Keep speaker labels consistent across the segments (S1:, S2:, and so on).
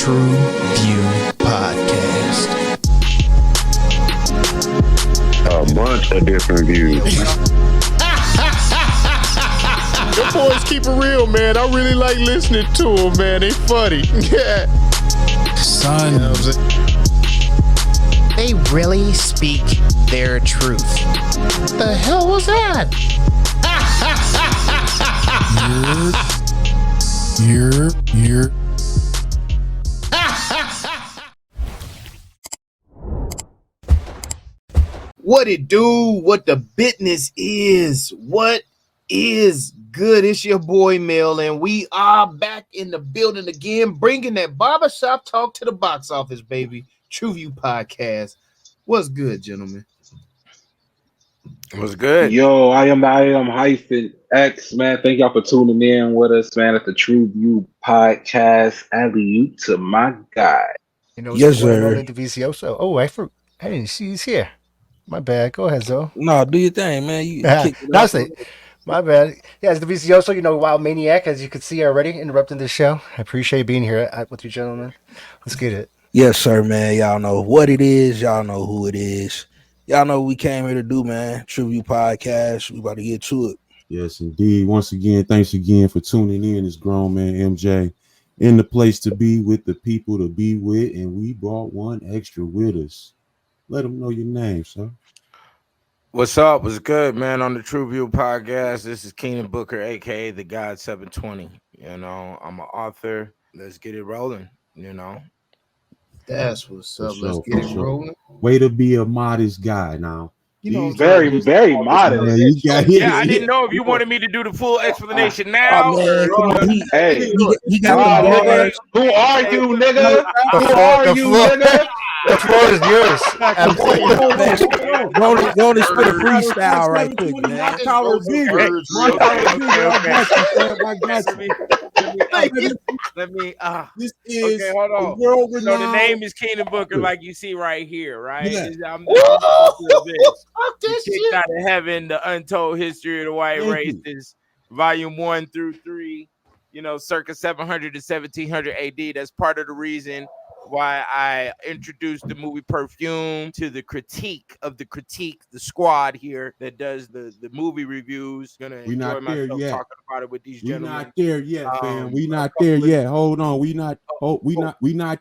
S1: TruVue podcast.
S2: A bunch of different views.
S3: The boys keep it real, man. I really like listening to them, man. They funny. Yeah.
S1: Son,
S3: You know what I'm saying?
S4: They really speak their truth.
S3: The hell was that?
S1: you're.
S5: What it do? What the business is? What is good? It's your boy Mel, and we are back in the building again, bringing that barbershop talk to the box office, baby. TruVue podcast. What's good, gentlemen?
S3: What's good?
S2: Yo, I am hyphen X, man. Thank y'all for tuning in with us, man, at the TruVue podcast. Alley to my guy.
S4: You know,
S6: Yes, sir.
S4: Vicioso. Oh, I didn't see he's here. My bad. Go ahead, Zoe.
S6: No, do your thing, man. You kick it
S4: No,
S6: off.
S4: my bad. Yeah, it's the Vicioso, Wild Maniac, as you can see already, interrupting the show. I appreciate being here with you gentlemen. Let's get it.
S6: Yes, sir, man. Y'all know what it is. Y'all know who it is. Y'all know what we came here to do, man. TruVue podcast. We about to get to it.
S7: Yes, indeed. Once again, thanks again for tuning in. It's grown man MJ in the place to be with the people to be with, and we brought one extra with us. Let them know your name, sir.
S3: What's up? What's good, man? On the TruVue podcast, this is Keenan Booker, aka the God 720. I'm an author. Let's get it rolling.
S5: That's what's up.
S7: For
S5: Let's
S7: sure,
S5: get
S7: for
S5: it
S7: sure.
S5: rolling.
S7: Way to be a modest guy now.
S2: Very modest.
S3: Yeah, I didn't know if you wanted me to do the full explanation now.
S6: man, come on.
S2: Hey,
S6: He got the
S2: nigga.
S6: bars.
S2: Who are you, nigga? Who
S4: floor-
S2: are
S4: the
S2: you,
S4: floor-
S2: nigga?
S4: The floor is yours.
S6: Go on and spit a freestyle right quick, man.
S7: My collar bigger. My collar bigger.
S3: Let me.
S7: This is
S3: Okay, hold
S7: a
S3: on.
S7: world
S3: So the
S7: renowned.
S3: name is Keenan Booker, like you see right here, right?
S7: Yeah.
S3: I'm the author of this.
S5: Fuck
S3: The
S5: this
S3: Kicked
S5: shit.
S3: Out of Heaven, the Untold History of the White
S7: Thank
S3: Race
S7: you.
S3: is volume 1 through 3, circa 700 to 1700 AD. That's part of the reason why I introduced the movie Perfume to the the squad here that does the movie reviews. Gonna
S7: We
S3: enjoy
S7: not there
S3: myself
S7: yet.
S3: talking about it with these
S7: We
S3: gentlemen.
S7: not there yet, fam. We
S3: a
S7: not
S3: couple
S7: there
S3: of-
S7: yet. Hold on. We not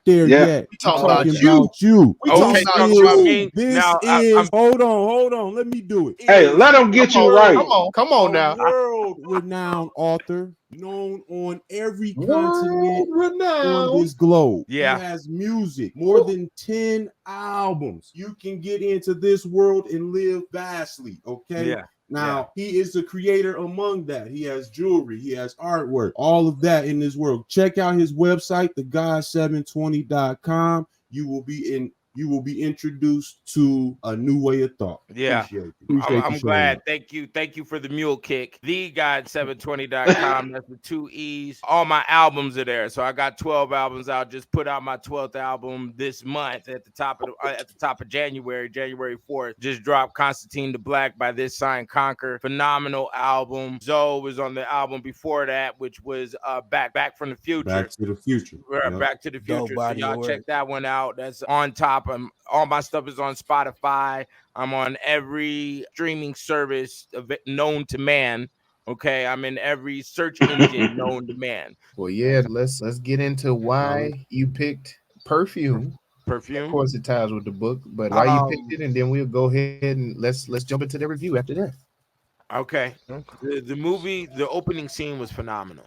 S7: there
S2: Yeah.
S7: yet.
S5: We talking about
S7: Talking
S5: you.
S7: about you.
S5: We
S3: Okay,
S5: talking
S3: talking about me.
S7: This
S3: Now,
S7: is hold on. Let me do it.
S2: Hey, let them get you right.
S5: Come on now.
S7: World-renowned author, known on every continent
S5: World renowned.
S7: on this globe.
S3: Yeah.
S7: He has music, more than 10 albums. You can get into this world and live vastly, okay?
S3: Yeah.
S7: Now, he is the creator among that. He has jewelry, he has artwork, all of that in this world. Check out his website, thegod720.com. You will be introduced to a new way of thought.
S3: Yeah.
S7: Appreciate
S3: I'm
S7: you
S3: glad. Thank you for the mule kick. TheGod720.com. That's the 2 E's. All my albums are there. So I got 12 albums out. Just put out my 12th album this month at the top of January 4th. Just dropped Constantine the Black by This Sign Conquer. Phenomenal album. Zoe was on the album before that, which was Back from the Future.
S7: Back to the future. Yep.
S3: Back to the
S6: Dope
S3: Future. So
S6: body of
S3: y'all
S6: work.
S3: check that one out. That's on top. All my stuff is on Spotify. I'm on every streaming service known to man. Okay, I'm in every search engine known to man.
S5: Well, yeah, let's get into why you picked Perfume. Of
S3: Perfume.
S5: course, it ties with the book, but why you picked it, and then we'll go ahead and let's jump into the review after that.
S3: Okay. The movie, the opening scene was phenomenal.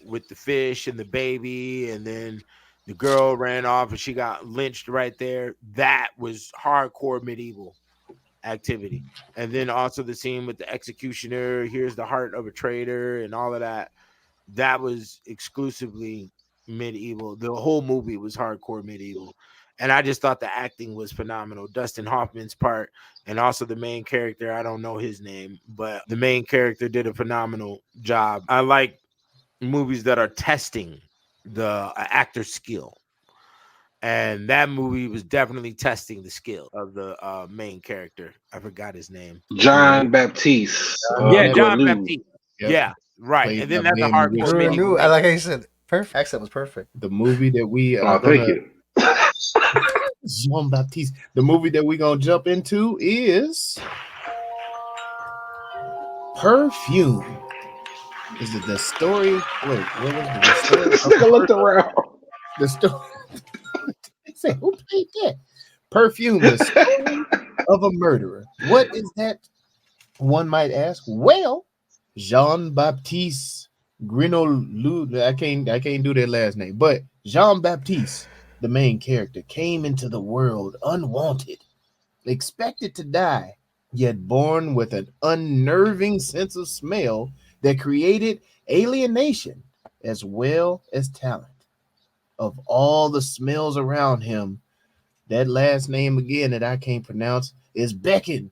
S3: With the fish and the baby, and then the girl ran off and she got lynched right there. That was hardcore medieval activity. And then also the scene with the executioner, here's the heart of a traitor and all of that. That was exclusively medieval. The whole movie was hardcore medieval. And I just thought the acting was phenomenal. Dustin Hoffman's part and also the main character, I don't know his name, but the main character did a phenomenal job. I like movies that are testing the actor's skill, and that movie was definitely testing the skill of the main character. I forgot his name.
S2: John Baptiste.
S3: John
S2: Baptiste.
S3: Baptiste.
S5: Yep.
S3: Yeah, right.
S5: Played
S3: And then
S5: by
S3: that's a
S5: Manny
S3: hardcore
S5: Richards.
S3: medieval.
S4: Like I said, Perfect. Accent was perfect.
S5: The movie that we are
S2: Oh, thank
S5: gonna
S2: you.
S5: Jean-Baptiste. The movie that we're gonna jump into is Perfume. Is it the story? Wait, what was the story?
S2: This nigga looked around.
S5: The story. Say, who played that? Perfume, the story of a murderer. What is that? One might ask. Well, Jean-Baptiste Grenouille. I can't do that last name, but Jean-Baptiste, the main character, came into the world unwanted, expected to die, yet born with an unnerving sense of smell that created alienation as well as talent. Of all the smells around him, that last name again that I can't pronounce is beckoned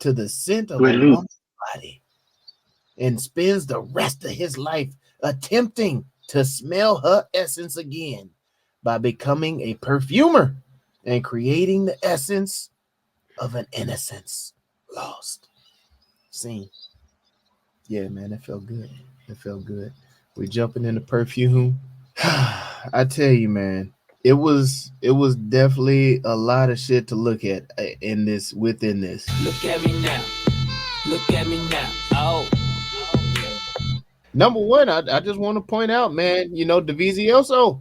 S5: to the scent of a woman's body and spends the rest of his life attempting to smell her essence again by becoming a perfumer and creating the essence of an innocence lost. Scene. Yeah, man, that felt good. It felt good. We jumping into Perfume. I tell you, man, it was definitely a lot of shit to look at within this.
S8: Look at me now. Look at me now. Oh.
S5: Number one, I just want to point out, man, Davizioso,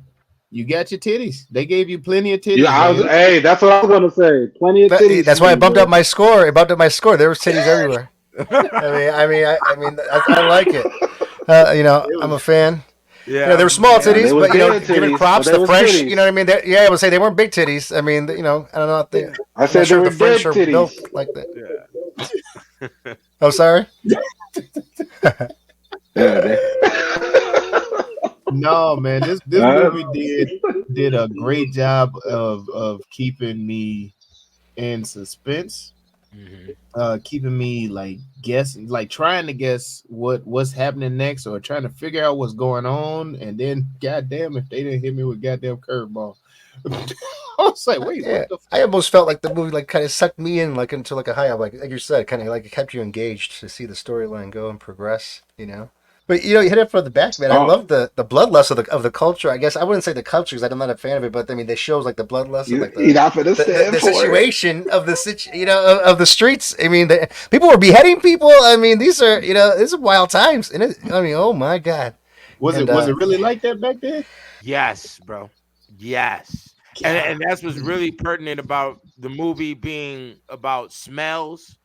S5: you got your titties. They gave you plenty of titties.
S2: Yeah, hey, that's what I was gonna say. Plenty of titties.
S4: That's why I bumped up my score. It bumped up my score. There was titties everywhere. I mean, I like it. I'm a fan.
S3: Yeah,
S4: they were small titties,
S2: they was
S4: but
S2: big
S4: given
S2: titties,
S4: props,
S2: but they
S4: the
S2: was
S4: French.
S2: titties.
S4: You know what I mean? I would say they weren't big titties. I mean, I don't know if they.
S2: I said
S4: sure
S2: they were
S4: the French
S2: dead
S4: are
S2: titties.
S4: built like that. Oh, sorry.
S5: No, man, this movie did a great job of keeping me in suspense, keeping me like guessing, like trying to guess what's happening next, or trying to figure out what's going on, and then goddamn if they didn't hit me with goddamn curveball. I was like, wait,
S4: Yeah,
S5: what the
S4: I almost felt like the movie like kind of sucked me in like into like a high, like you said, kind of like it kept you engaged to see the storyline go and progress. But you hit it from the back, man. I love the bloodlust of the culture. I guess I wouldn't say the culture because I'm not a fan of it, but I mean, they shows like the bloodlust, of, like the situation of the of the streets. I mean, people were beheading people. I mean, these are wild times, and oh my god,
S5: was it really like that back then?
S3: Yes, bro. Yes, and that's what's really pertinent about the movie being about smells.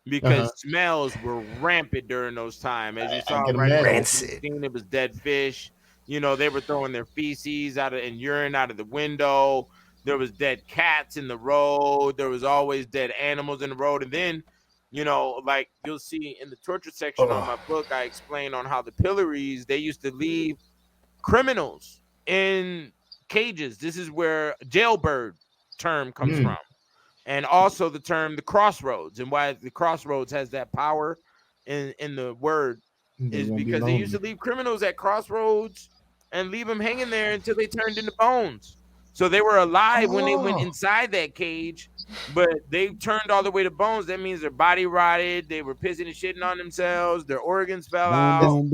S3: Because smells were rampant during those times. As you saw, it was dead fish. They were throwing their feces and urine out of the window. There was dead cats in the road. There was always dead animals in the road. And then, like you'll see in the torture section on my book, I explain on how the pillories, they used to leave criminals in cages. This is where jailbird term comes from. And also the term the crossroads, and why the crossroads has that power in the word is because they used to leave criminals at crossroads and leave them hanging there until they turned into bones. So they were alive when they went inside that cage, but they turned all the way to bones. That means their body rotted. They were pissing and shitting on themselves. Their organs fell out.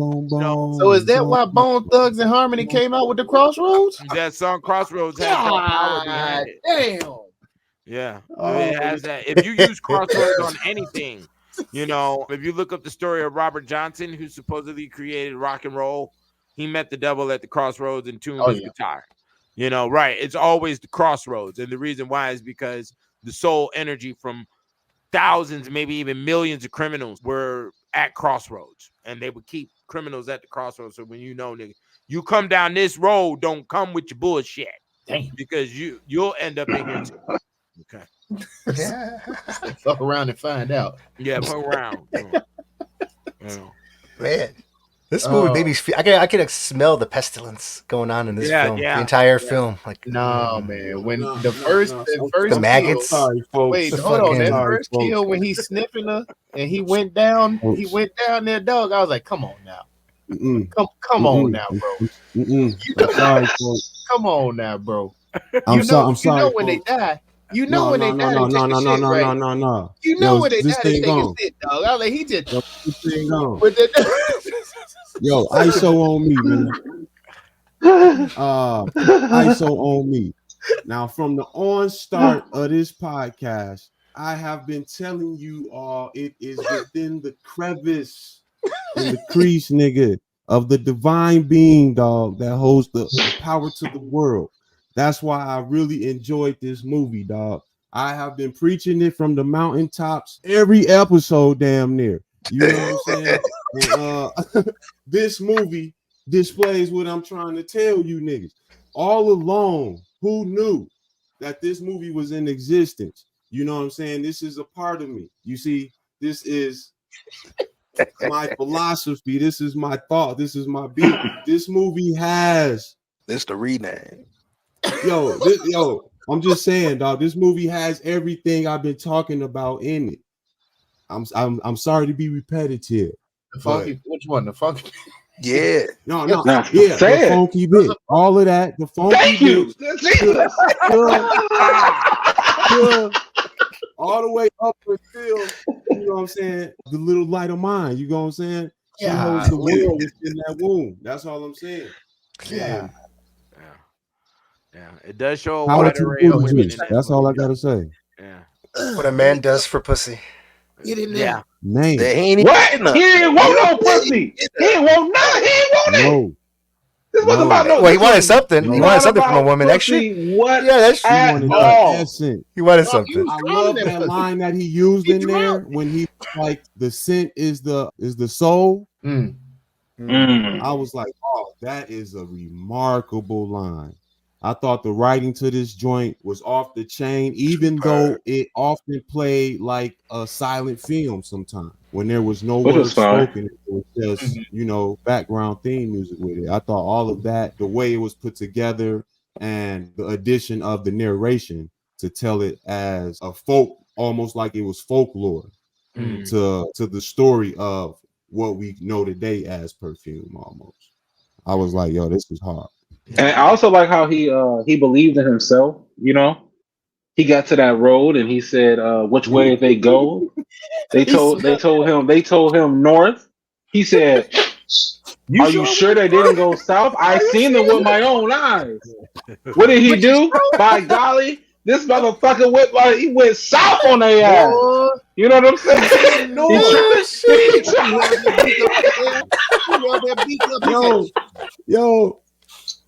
S5: So is that why Bone Thugs and Harmony came out with the Crossroads?
S3: That song Crossroads has that power behind it.
S5: Damn.
S3: Yeah, it has that. If you use crossroads on anything, if you look up the story of Robert Johnson, who supposedly created rock and roll, he met the devil at the crossroads and tuned his guitar. Right? It's always the crossroads, and the reason why is because the soul energy from thousands, maybe even millions of criminals were at crossroads, and they would keep criminals at the crossroads. So when nigga, you come down this road, don't come with your bullshit, because you'll end up in here too. Okay.
S4: Yeah.
S5: Fuck around and find out.
S3: Yeah, fuck around.
S4: Man, this movie made me feel. I can smell the pestilence going on in this film.
S3: Yeah.
S4: The entire film. Like,
S5: man. When the first
S4: the maggots.
S5: Sorry, folks. Wait, hold on. That first kill when he's sniffing her and he went down. He went down there, dog. I was like, come on now. Come on now, bro.
S7: Sorry, folks.
S5: Come on now, bro.
S7: I'm sorry.
S5: You know when they die. You know when they die.
S7: No.
S5: You know when they die. They take a shit, dog. I was like, he just.
S7: Yo, ISO on me, man. ISO on me. Now, from the start of this podcast, I have been telling you all it is within the crevice in the crease, nigga, of the divine being, dog, that holds the power to the world. That's why I really enjoyed this movie, dog. I have been preaching it from the mountaintops every episode, damn near. You know what I'm saying? And, this movie displays what I'm trying to tell you niggas. All along, who knew that this movie was in existence? You know what I'm saying? This is a part of me. You see, this is my philosophy. This is my thought. This is my beat. This movie has
S6: This the rename.
S7: yo, I'm just saying, dog. This movie has everything I've been talking about in it. I'm sorry to be repetitive.
S5: The funky, which one? The funky.
S6: Yeah.
S7: No,
S2: Nah,
S7: yeah,
S2: say
S7: the
S2: it.
S7: funky bit, all of that, the funky
S2: Thank you.
S7: bit,
S2: Jesus.
S7: all the way up until, you know what I'm saying, the little light of mine. You know what I'm saying? She holds the world within that womb. That's all I'm saying.
S5: Yeah.
S3: Yeah. It does show a
S7: Power
S3: wide
S7: to
S3: array of
S7: booty
S3: women in
S7: juice.
S3: that
S7: That's
S3: movie.
S7: all I gotta say.
S3: Yeah.
S4: What a man does for pussy.
S5: Get in there.
S3: Yeah.
S7: Man,
S6: They ain't
S2: What?
S6: even
S2: He didn't want no pussy. He didn't want none. He didn't want it.
S7: no.
S2: This wasn't about no.
S4: Well, he wanted something.
S7: No.
S4: He wanted something from a
S2: About
S4: woman.
S2: pussy,
S4: Extra.
S2: what?
S4: Yeah, that's
S7: He
S2: At
S7: wanted
S2: all.
S7: the essence.
S4: he wanted
S5: Dog,
S4: something.
S5: you-
S7: I
S5: Calling
S7: love
S5: that
S7: that
S5: pussy.
S7: line that he used in there when he like the scent is the soul. I was like, oh, that is a remarkable line. I thought the writing to this joint was off the chain, even though it often played like a silent film sometimes when there was no
S2: Which
S7: words
S2: is fine.
S7: spoken. It was just, you know, background theme music with it. I thought all of that, the way it was put together and the addition of the narration to tell it as a folk, almost like it was folklore to the story of what we know today as Perfume almost. I was like, yo, this is hard.
S2: And I also like how he believed in himself. You know, he got to that road and he said, "Which way did they go?" They told him north. He said, "Are you sure they didn't go south? I seen them with my own eyes." What did he do? By golly, this motherfucker he went south on their ass. You know what I'm saying?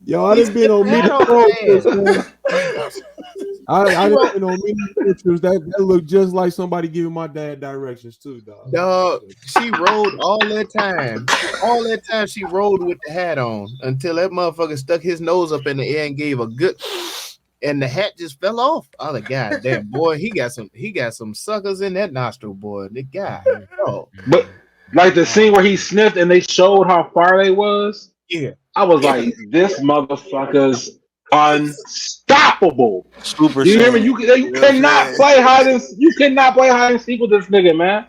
S7: Yo, I done been on many pictures, man. I done been on many pictures that look just like somebody giving my dad directions too, dog.
S5: Dog, she rode all that time. All that time she rode with the hat on until that motherfucker stuck his nose up in the air and gave a good, and the hat just fell off. I was like, God damn, boy, he got some suckers in that nostril, boy. The guy,
S2: But like the scene where he sniffed and they showed how far they was.
S5: Yeah.
S2: I was like, this motherfucker's unstoppable.
S6: Super.
S2: You hear me? You cannot play hide and seek with this nigga, man.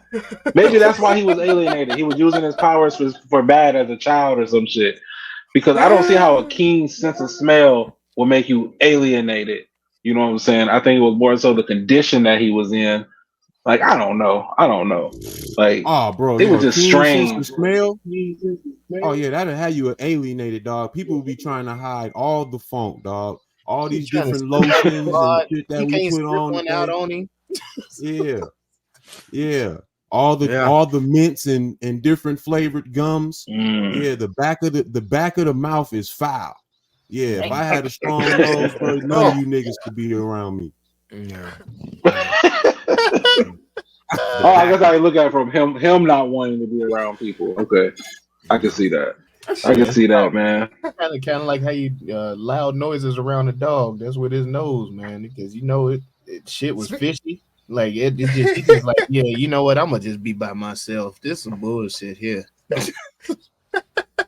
S2: Maybe that's why he was alienated. He was using his powers for bad as a child or some shit. Because I don't see how a keen sense of smell will make you alienated. You know what I'm saying? I think it was more so the condition that he was in. Like, I don't know. Like,
S7: oh, bro,
S2: it was just strange.
S7: Smell? Oh yeah, that'll have you alienated, dog. People will be trying to hide all the funk, dog. All these different lotions and shit that we put on.
S5: One out on him.
S7: Yeah. All the mints and different flavored gums. Yeah, the back of the mouth is foul. Yeah, if I had a strong nose, bro, none of you niggas could be around me.
S3: Yeah.
S2: Oh, I guess I look at it from him not wanting to be around people. Okay, I can see that. Man.
S5: Kind of like how you loud noises around a dog. That's with his nose, man. Because you know it shit was fishy. Like he just like, yeah, you know what? I'm gonna just be by myself. This some bullshit here.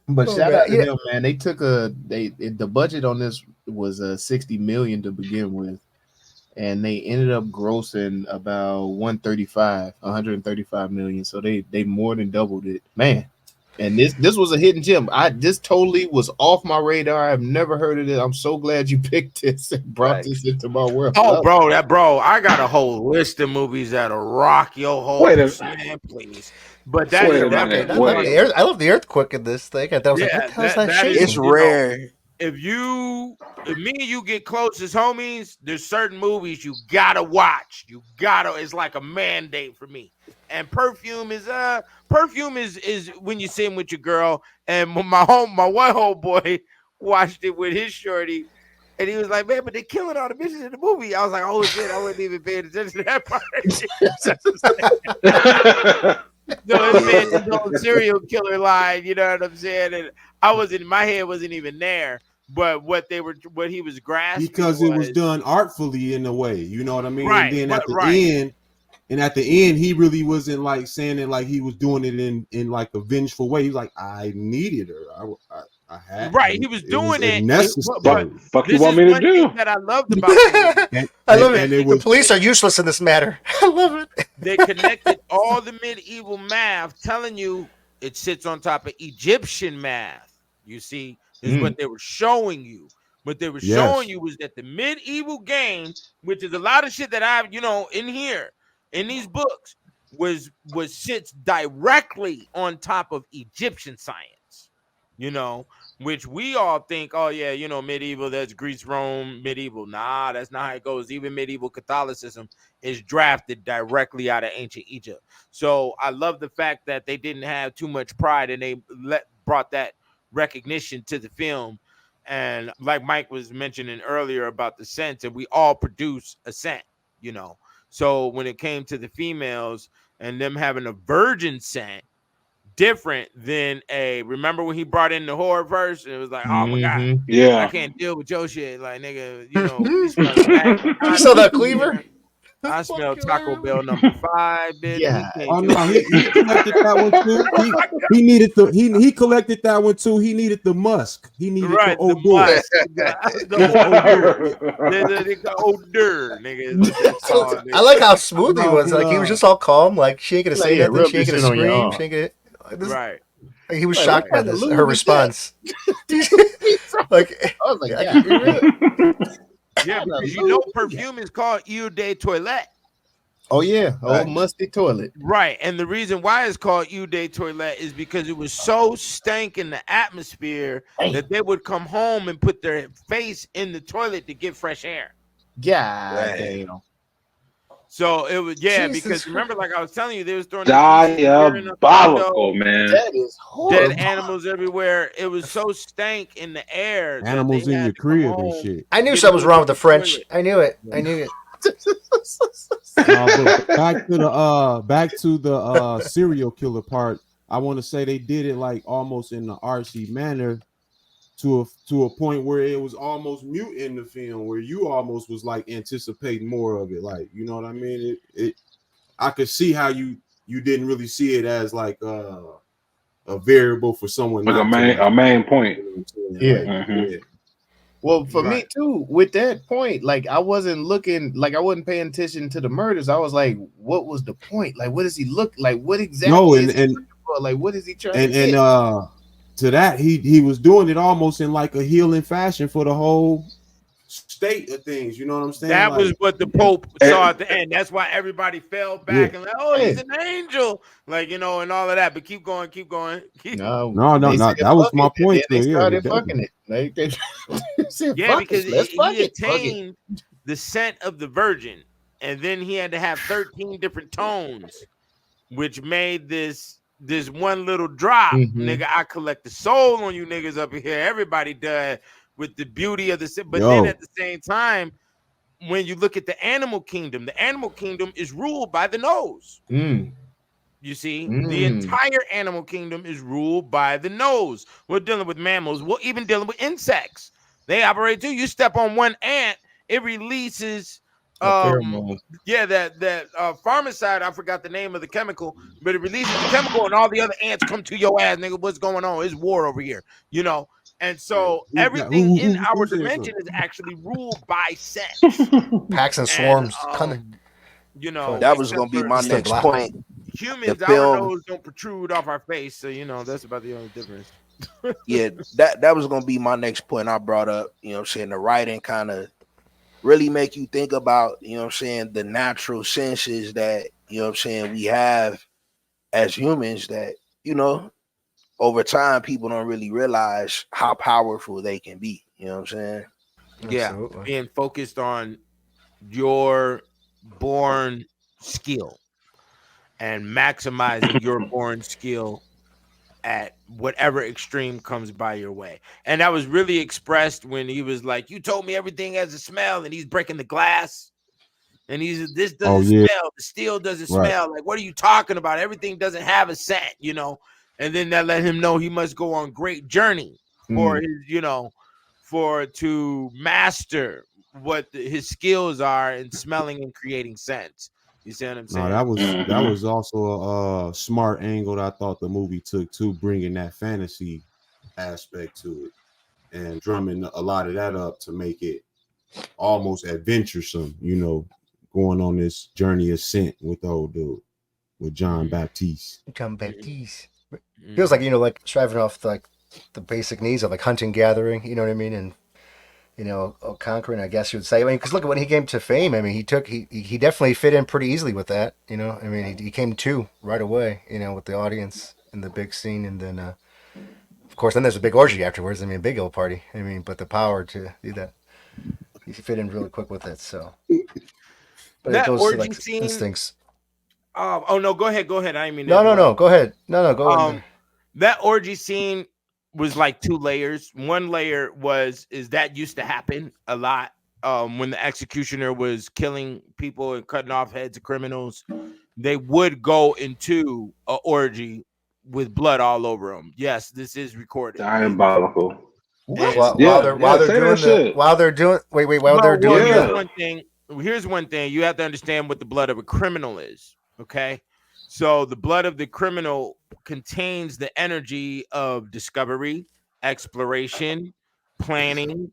S5: But shout out to them, man. They took the budget on this was $60 million to begin with. And they ended up grossing about 135 million. So they more than doubled it, man. And this was a hidden gem. This totally was off my radar. I've never heard of it. I'm so glad you picked this and brought this into my world.
S3: Oh, bro, I got a whole list of movies that'll rock your whole man, please. But
S4: I love the earthquake in this thing. I was like, what the hell's that shaking?
S6: It's rare.
S3: if me and you get close as homies, there's certain movies you gotta watch. It's like a mandate for me. And Perfume is when you sitting with your girl, and when my one homeboy watched it with his shorty, and he was like, man, but they're killing all the bitches in the movie. I was like, oh shit, I wasn't even paying attention to that part. No, this man just whole serial killer line, you know what I'm saying? And my head wasn't even there. But what he was grasping
S7: because it was done artfully in a way, you know what I mean?
S3: Right,
S7: And then at the end, he really wasn't like saying it like he was doing it in like a vengeful way. He was like, I needed her. I had
S3: right. He was doing it.
S7: Necessary.
S2: Fuck you want me to do?
S3: That I loved about the movie.
S4: I love it. The police are useless in this matter. I love it.
S3: They connected all the medieval math, telling you it sits on top of Egyptian math. You see, is what they were showing you. What they were showing you was that the medieval game, which is a lot of shit that I've, in here, in these books, was sits directly on top of Egyptian science, which we all think, oh yeah, medieval, that's Greece, Rome, medieval. Nah, that's not how it goes. Even medieval Catholicism is drafted directly out of ancient Egypt. So I love the fact that they didn't have too much pride and they brought that recognition to the film. And like Mike was mentioning earlier about the scent, and we all produce a scent, So when it came to the females and them having a virgin scent, different than remember when he brought in the horror verse? It was like, oh my God, I can't deal with your shit. Like, nigga, you smell
S4: you saw that cleaver?
S3: I smell Taco Bell number 5, bitch.
S5: Yeah.
S7: Oh no, he collected that one too. He needed he collected that one too. He needed the musk. He needed the odor.
S3: The odor, nigga.
S4: I like how smooth he was. Like he was just all calm, like she ain't gonna say nothing, she ain't gonna scream, she ain't gonna.
S3: Right.
S4: He was shocked by her response. Like
S5: I was like, yeah.
S3: Yeah, because Perfume is called Eau de Toilette.
S5: Oh yeah, musty toilet.
S3: Right, and the reason why it's called Eau de Toilette is because it was so stank in the atmosphere that they would come home and put their face in the toilet to get fresh air.
S5: God damn.
S3: So it was because remember, like I was telling you, they was throwing
S2: diabolical, man.
S5: That is horrible.
S3: Dead animals everywhere. It was so stank in the air.
S7: Animals in your crib and shit.
S4: I knew something was wrong with the French. I knew it.
S7: Back to the serial killer part. I want to say they did it like almost in the artsy manner to a point where it was almost mute in the film, where you almost was like anticipating more of it. Like, you know what I mean? I could see how you didn't really see it as like a variable for someone,
S2: like a main point.
S5: Yeah. Well, for me too, with that point, like I wasn't paying attention to the murders. I was like, what was the point? Like, what does he look like? What exactly is he looking for? Like, what is he trying to get?
S7: And to that, he was doing it almost in like a healing fashion for the whole state of things. You know what I'm saying?
S3: That was what the Pope saw at the end. That's why everybody fell back and like, oh, he's an angel, like, and all of that. But keep going.
S7: No. That was my point.
S5: They started fucking it. Like they said,
S3: because he attained the scent of the virgin, and then he had to have 13 different tones, which made this one little drop. Nigga, I collect the soul on you niggas up here. Everybody does with the beauty of the scent. But then at the same time, when you look at the animal kingdom is ruled by the nose. You see, the entire animal kingdom is ruled by the nose. We're dealing with mammals. We're even dealing with insects. They operate too. You step on one ant, it releases that pharmacide. I forgot the name of the chemical, but it releases the chemical, and all the other ants come to your ass, nigga. What's going on? It's war over here, And so everything in our dimension is actually ruled by scent.
S4: Packs and swarms coming.
S9: That was gonna be my next point.
S3: Humans, our nose don't protrude off our face, so that's about the only difference.
S9: Yeah, that was gonna be my next point I brought up. The writing kind of really make you think about, the natural senses that, we have as humans that, over time people don't really realize how powerful they can be. You know what I'm saying?
S3: Yeah,
S4: Absolutely.
S3: being focused on your born skill and maximizing your born skill at whatever extreme comes by your way. And that was really expressed when he was like, "You told me everything has a smell," and he's breaking the glass. And he's, "This
S7: Oh
S3: doesn't
S7: yeah,
S3: smell. The steel doesn't
S7: right.
S3: smell. Like, what are you talking about? Everything doesn't have a scent, you know." And then that let him know he must go on great journey for his, you know, for to master what his skills are in smelling and creating scents. You see what I'm
S7: No,
S3: saying?
S7: that
S2: Mhm.
S7: was also a smart angle that I thought the movie took too, bringing that fantasy aspect to it and drumming a lot of that up to make it almost adventuresome. You know, going on this journey of scent with the old dude with John Baptiste.
S4: John
S3: Mhm.
S4: Baptiste. Feels
S3: Mhm.
S4: like, you know, like striving off like the basic needs of like hunting, gathering. You know what I mean? And you know, conquering, I guess you would say. I mean, because look at when he came to fame. I mean, he definitely fit in pretty easily with that. You know, I mean, he came to right away. You know, with the audience and the big scene, and then of course, then there's a big orgy afterwards. I mean, big old party. I mean, but the power to do that, he fit in really quick with it. So, but it
S3: That
S4: goes to
S3: orgy
S4: like
S3: scene.
S4: instincts.
S3: Oh no, go ahead, go ahead. I didn't mean to
S4: No, no,
S3: interrupt.
S4: no. Go ahead. No, no. Go in
S3: Um,
S4: there.
S3: that orgy scene was like two layers. One layer is that used to happen a lot. When the executioner was killing people and cutting off heads of criminals, they would go into a orgy with blood all over them. Yes, this is recorded.
S2: Diabolical.
S3: And
S2: Yeah, yeah. Say that shit.
S4: while they're doing while they're
S3: well,
S4: doing
S3: here's
S4: the
S2: Yeah.
S3: one thing. Here's one thing. You have to understand what the blood of a criminal is. Okay. So the blood of the criminal contains the energy of discovery, exploration, planning,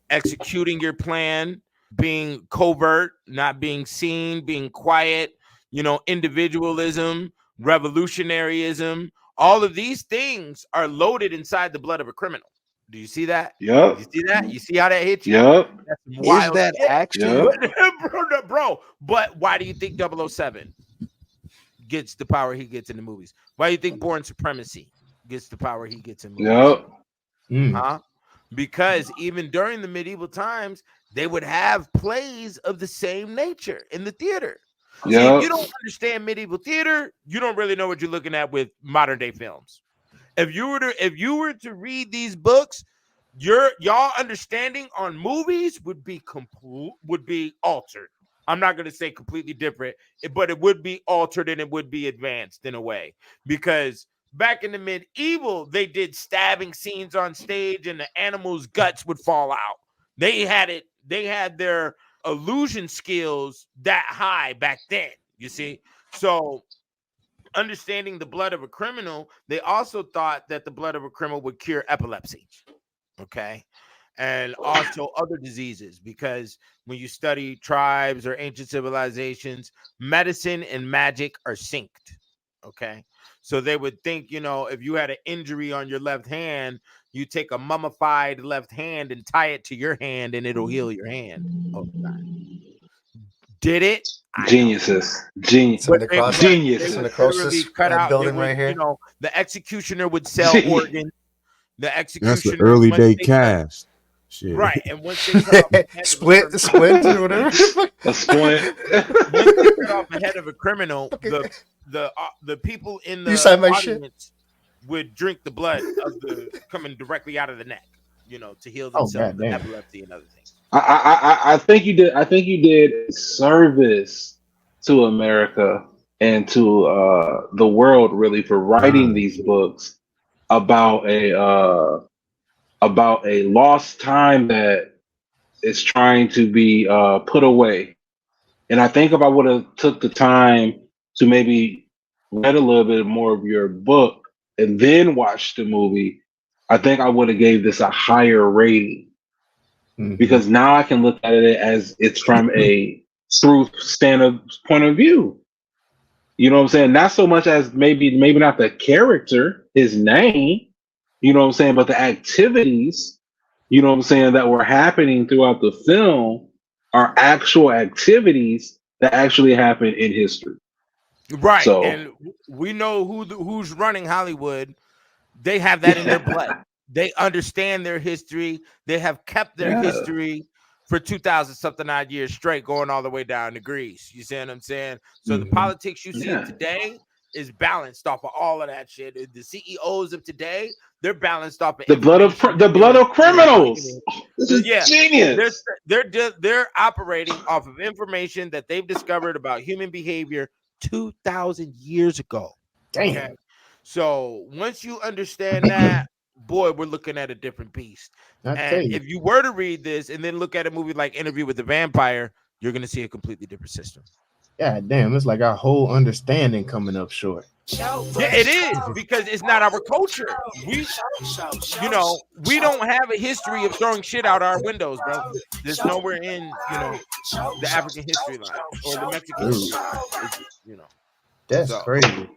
S3: executing your plan, being covert, not being seen, being quiet, you know, individualism, revolutionaryism. All of these things are loaded inside the blood of a criminal. Do you see that? You
S2: Yup.
S3: see that? You see how that hit you?
S2: Yup.
S3: That's
S9: Is
S3: wild
S9: that
S3: shit.
S9: actually?
S2: Yup.
S3: But, bro, but why do you think 007 gets the power he gets in the movies? Why do you think Born Supremacy gets the power he gets in movies?
S2: Yup.
S3: Huh? Because even during the medieval times, they would have plays of the same nature in the theater. See, if you
S2: Yup.
S3: don't understand medieval theater, you don't really know what you're looking at with modern day films. If you were to read these books, y'all understanding on movies would be altered. I'm not going to say completely different, but it would be altered and it would be advanced in a way, because back in the medieval they did stabbing scenes on stage and the animal's guts would fall out. They had their illusion skills that high back then, you see. So understanding the blood of a criminal, they also thought that the blood of a criminal would cure epilepsy. Okay. And also other diseases, because when you study tribes or ancient civilizations, medicine and magic are synced. Okay. So they would think, you know, if you had an injury on your left hand, you take a mummified left hand and tie it to your hand and it'll heal your hand. Oh, did it? I don't.
S2: Geniuses. Genius.
S4: some
S3: They
S2: Geniuses.
S3: would literally
S4: necrosis
S3: cut out. They
S4: building
S3: would,
S4: right
S3: you
S4: here.
S3: know, the executioner would sell organs. The
S7: That's the
S3: executioner,
S7: early
S3: once
S7: day
S3: they cut,
S7: cast. Shit.
S3: right, and once they cut off the head of a criminal,
S4: Splint or whatever.
S2: A splint.
S3: once they cut off the head of a criminal, the people in
S4: You
S3: the
S4: sign my shit.
S3: audience would drink the blood of the coming directly out of the neck, you know, to heal themselves of epilepsy and other things.
S2: I think you did. I think you did a service to America and to the world, really, for writing these books about a lost time that is trying to be put away. And I think if I would have took the time to maybe read a little bit more of your book and then watched the movie, I think I would have gave this a higher rating, because now I can look at it as it's from a truth standard point of view. You know what I'm saying? Not so much as maybe not the character, his name, you know what I'm saying, but the activities, you know what I'm saying, that were happening throughout the film are actual activities that actually happened in history.
S3: Right,
S2: So
S3: and we know who's running Hollywood. They have that in their blood. They understand their history. They have kept their history for 2,000 something odd years straight, going all the way down to Greece. You see what I'm saying? So the politics you see today is balanced off of all of that shit. The CEOs of today, they're balanced off of
S2: The blood of criminals. This is genius.
S3: They're operating off of information that they've discovered about human behavior 2,000 years ago.
S5: Damn.
S3: Okay. So once you understand that, boy, we're looking at a different beast. And if you were to read this and then look at a movie like Interview with the Vampire, you're going to see a completely different system.
S5: God damn, it's like our whole understanding coming up short.
S3: Yeah, it is, because it's not our culture. We don't have a history of throwing shit out our windows, bro. There's nowhere in, the African history line or the Mexican history line.
S5: That's crazy.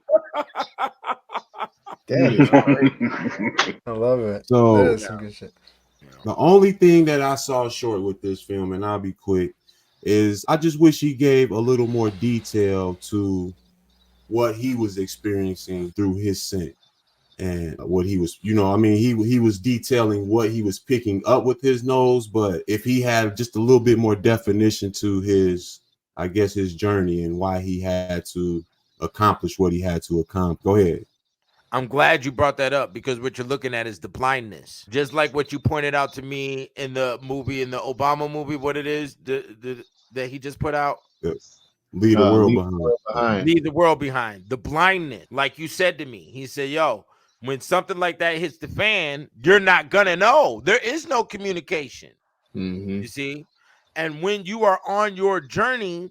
S5: That is crazy.
S4: I love it.
S7: So
S4: that is some good shit.
S7: The only thing that I saw short with this film, and I'll be quick, is I just wish he gave a little more detail to what he was experiencing through his scent and what he was, he was detailing what he was picking up with his nose, but if he had just a little bit more definition to his, I guess, his journey and why he had to accomplish what he had to accomplish. Go ahead.
S3: I'm glad you brought that up, because what you're looking at is the blindness. Just like what you pointed out to me in the Obama movie, what it is that he just put out.
S7: Leave the world behind.
S3: Leave the world behind. The blindness. Like you said to me, he said, yo, when something like that hits the fan, you're not going to know. There is no communication. You see? And when you are on your journey,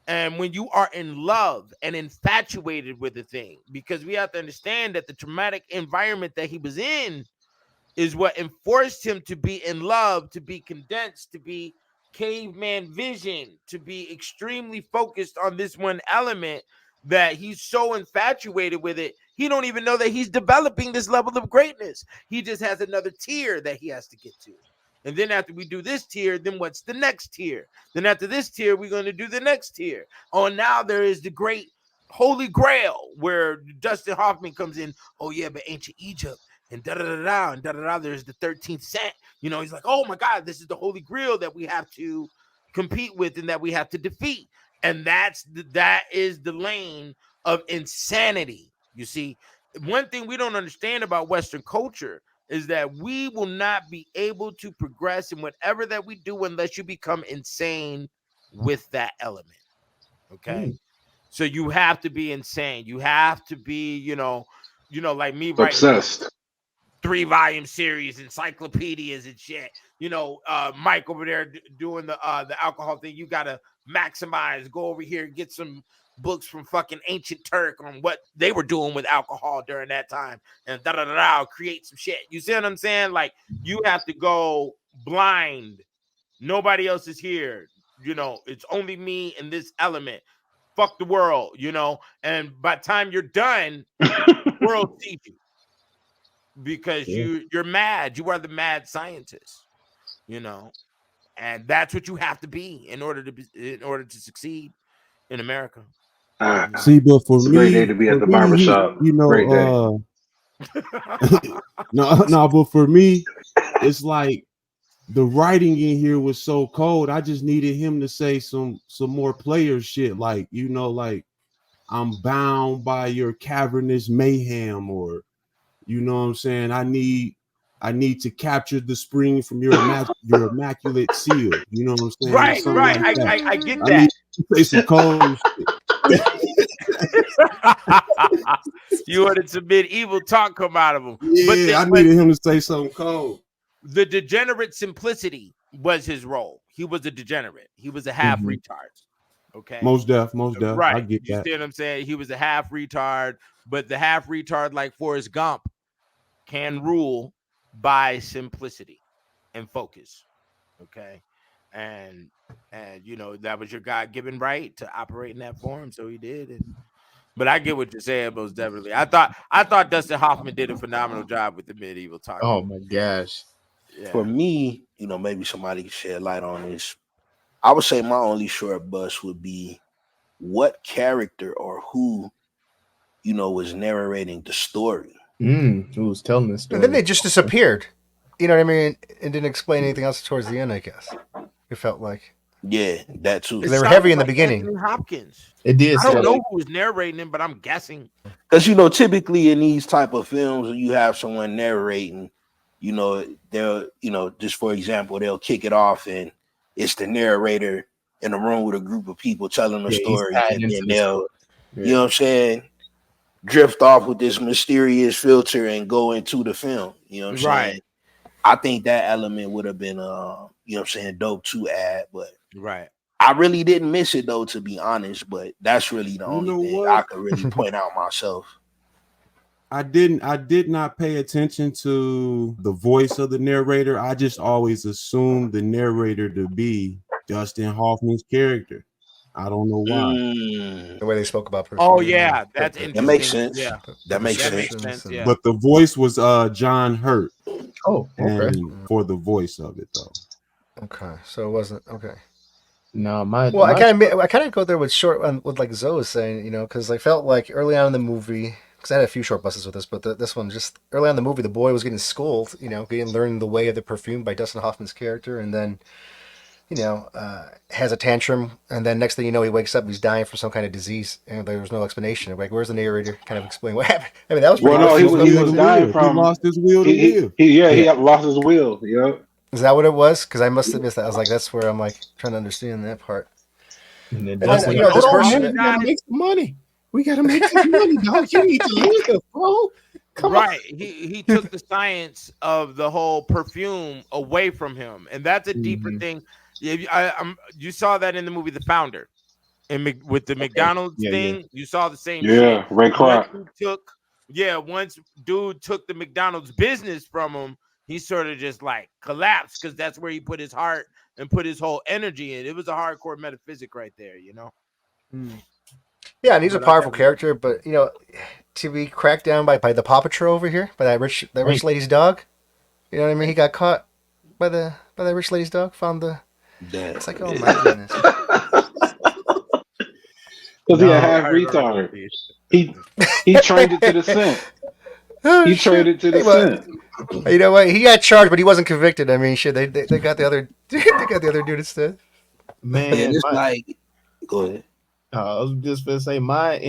S3: and when you are in love and infatuated with the thing, because we have to understand that the traumatic environment that he was in is what enforced him to be in love, to be condensed, to be caveman vision, to be extremely focused on this one element, that he's so infatuated with it, he don't even know that he's developing this level of greatness. He just has another tier that he has to get to. And then after we do this tier, then what's the next tier? Then after this tier, we're going to do the next tier. Oh, now there is the great Holy Grail, where Dustin Hoffman comes in. Oh, yeah, but ancient Egypt and da-da-da-da and da-da-da. There's the 13th cent. He's like, oh, my God, this is the Holy Grail that we have to compete with and that we have to defeat. And that is the lane of insanity. You see, one thing we don't understand about Western culture is that we will not be able to progress in whatever that we do unless you become insane with that element. Okay. So you have to be insane. You have to be, like me writing
S2: obsessed.
S3: 3-volume series, encyclopedias and shit. Mike over there doing the alcohol thing. You gotta maximize. Go over here and get some books from fucking ancient Turk on what they were doing with alcohol during that time, and create some shit. You see what I'm saying? Like, you have to go blind. Nobody else is here. It's only me and this element. Fuck the world, and by the time you're done, the world sees you, because you're mad. You are the mad scientist, and that's what you have to be in order to succeed in America.
S7: See, but for
S2: it's a
S7: me,
S2: great day to be at the barbershop. Great day.
S7: No, but for me, it's like the writing in here was so cold. I just needed him to say some more player shit, like, like, I'm bound by your cavernous mayhem, or you know what I'm saying? I need to capture the spring from your immaculate seal. You know what I'm saying?
S3: Right.
S7: Like
S3: I get that.
S7: I need to say some cold shit.
S3: You wanted some medieval talk come out of him.
S7: Yeah, I needed him to say something cold.
S3: The degenerate simplicity was his role. He was a degenerate. He was a half retard. Okay.
S7: Most deaf.
S3: Right.
S7: I get
S3: you
S7: that.
S3: See what I'm saying? He was a half retard, but the half retard, like Forrest Gump, can rule by simplicity and focus. Okay. And that was your God-given right to operate in that form. So he did. But I get what you're saying, most definitely. I thought Dustin Hoffman did a phenomenal job with the medieval talk.
S5: Oh my gosh.
S3: Yeah.
S9: For me, maybe somebody can shed light on this. I would say my only short bus would be what character or who, was narrating the story.
S5: Who was telling this story?
S4: And then they just disappeared. You know what I mean? It didn't explain anything else towards the end, I guess. It felt like.
S9: Yeah, that too.
S4: They were heavy in the beginning.
S3: Anthony Hopkins.
S5: It did.
S3: I don't know who was narrating him, but I'm guessing.
S9: Because typically in these type of films, you have someone narrating. They'll just for example, they'll kick it off and it's the narrator in a room with a group of people telling a story, and then they'll, you know what I'm saying, drift off with this mysterious filter and go into the film. You know what I'm saying? I think that element would have been, you know what I'm saying, dope to add, but I really didn't miss it though, to be honest. But that's really the only thing I could really point out myself.
S7: I did not pay attention to the voice of the narrator. I just always assumed the narrator to be Dustin Hoffman's character. I don't know why.
S4: The way they spoke about Perfume.
S3: Oh yeah, that's interesting.
S9: That makes sense.
S3: Yeah,
S9: that makes sense.
S3: Yeah.
S7: But the voice was John Hurt.
S5: Oh, okay.
S7: And for the voice of it though.
S4: Okay, so it wasn't okay.
S5: No,
S4: I kind of go there with with like Zoe was saying, because I felt like early on in the movie, because I had a few short buses with this, but this one just early on in the movie, the boy was getting schooled, learning the way of the perfume by Dustin Hoffman's character, and then, has a tantrum, and then next thing you know, he wakes up, he's dying from some kind of disease, and there was no explanation. Like, where's the narrator? Kind of explain what happened. I mean, that was pretty.
S2: He was dying from.
S7: He lost his will to live.
S2: He lost his will. Yeah.
S4: Is that what it was? Because I must have missed that. I was like, that's where I'm like trying to understand that part.
S5: And then
S4: this person,
S5: we gotta make some money. We gotta make some money, dog. You need to live, bro. Come on.
S3: He took the science of the whole perfume away from him, and that's a deeper thing. You saw that in the movie The Founder, and with the McDonald's thing. Yeah. You saw the same.
S2: Yeah, Ray Kroc.
S3: Once dude took the McDonald's business from him, he sort of just like collapsed because that's where he put his heart and put his whole energy in. It was a hardcore metaphysic right there,
S4: Yeah, and he's a powerful character, but to be cracked down by the Paw Patrol over here, by that rich lady's dog. You know what I mean? He got caught by that rich lady's dog. Found the. It's like, oh my goodness.
S2: Because he a half retard. He trained it to the scent. He traded to the scent.
S4: You know what? He got charged, but he wasn't convicted. I mean, shit, they got the other they got the other dude instead.
S5: Man,
S9: it's like, go ahead.
S5: I was just gonna say my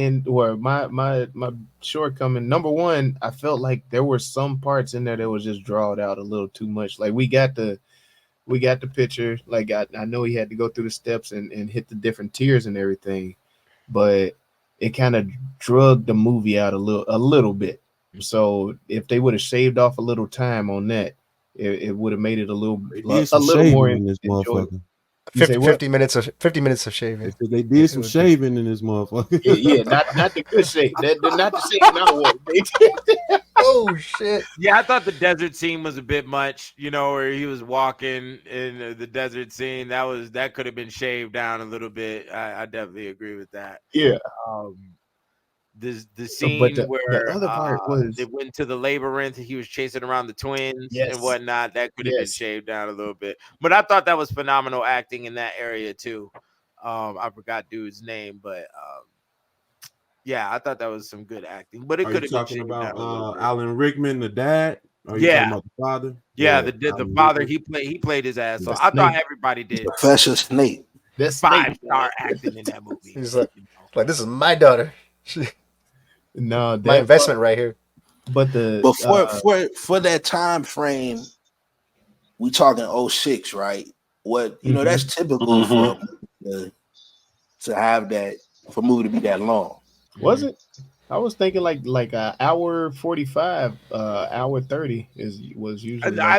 S5: shortcoming. Number one, I felt like there were some parts in there that was just drawn out a little too much. Like we got the picture. Like I know he had to go through the steps and hit the different tiers and everything, but it kind of drugged the movie out a little bit. So if they would have shaved off a little time on that, it would have made it a little more
S7: in this motherfucker.
S4: 50 minutes of shaving.
S7: They did some shaving in this motherfucker.
S5: Yeah, not the good shave. Not the shaving I want.
S4: Oh shit!
S3: Yeah, I thought the desert scene was a bit much. Where he was walking in the desert scene. That could have been shaved down a little bit. I definitely agree with that.
S5: Yeah.
S3: The scene where
S5: the other part was
S3: they went to the labyrinth and he was chasing around the twins and whatnot. That could have been shaved down a little bit, but I thought that was phenomenal acting in that area too. I forgot dude's name, but yeah, I thought that was some good acting. But it could have been
S7: talking about Alan Rickman, the dad. Or you talking about the father?
S3: Yeah, the father. Rickman. He played his ass off. I thought everybody did.
S9: Professor Snape.
S3: That's 5-star acting in that movie.
S4: He's like this is my daughter.
S5: No,
S4: my investment right here.
S5: But
S9: for that time frame, we talking 06, right? What that's typical for to have that for a movie to be that long.
S5: Was it? I was thinking like an hour 45, hour 30 was usually.
S3: I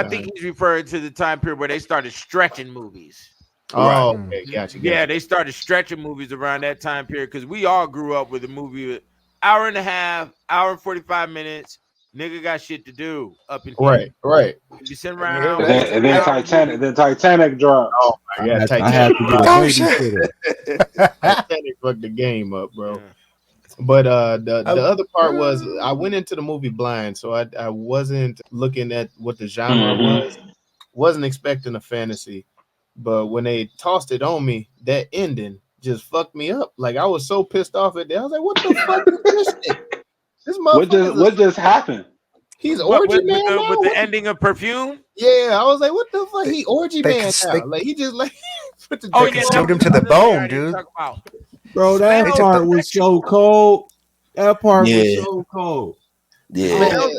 S3: think he's referring to the time period where they started stretching movies.
S5: Oh, okay, gotcha.
S3: Yeah, they started stretching movies around that time period because we all grew up with a movie with hour and a half, hour and 45 minutes. Nigga got shit to do up in here.
S5: Right.
S3: You sit around.
S2: And then Titanic dropped.
S5: Oh my god, Titanic fucked the game up, bro. Yeah. But the other part was I went into the movie blind, so I wasn't looking at what the genre was. Wasn't expecting a fantasy. But when they tossed it on me, that ending just fucked me up. Like I was so pissed off at that. I was like, "What the fuck is this shit?" This
S2: What just happened?
S5: He's
S3: What,
S5: orgy
S3: with,
S5: man
S3: with the,
S5: now?
S3: with the ending of Perfume?
S5: Yeah, I was like, what the fuck? He orgy
S4: they
S5: man
S4: cons-
S5: now.
S4: they-
S5: Like he just like put the
S3: Oh
S4: They
S3: yeah,
S5: dick
S3: that
S4: consumed
S3: was
S4: him to the
S3: another thing I
S4: bone,
S3: didn't
S4: dude.
S3: talk about.
S7: Bro, that
S4: They took
S7: part
S4: the-
S7: was so cold. That part was
S9: Yeah.
S7: so cold.
S9: Yeah.
S3: Smells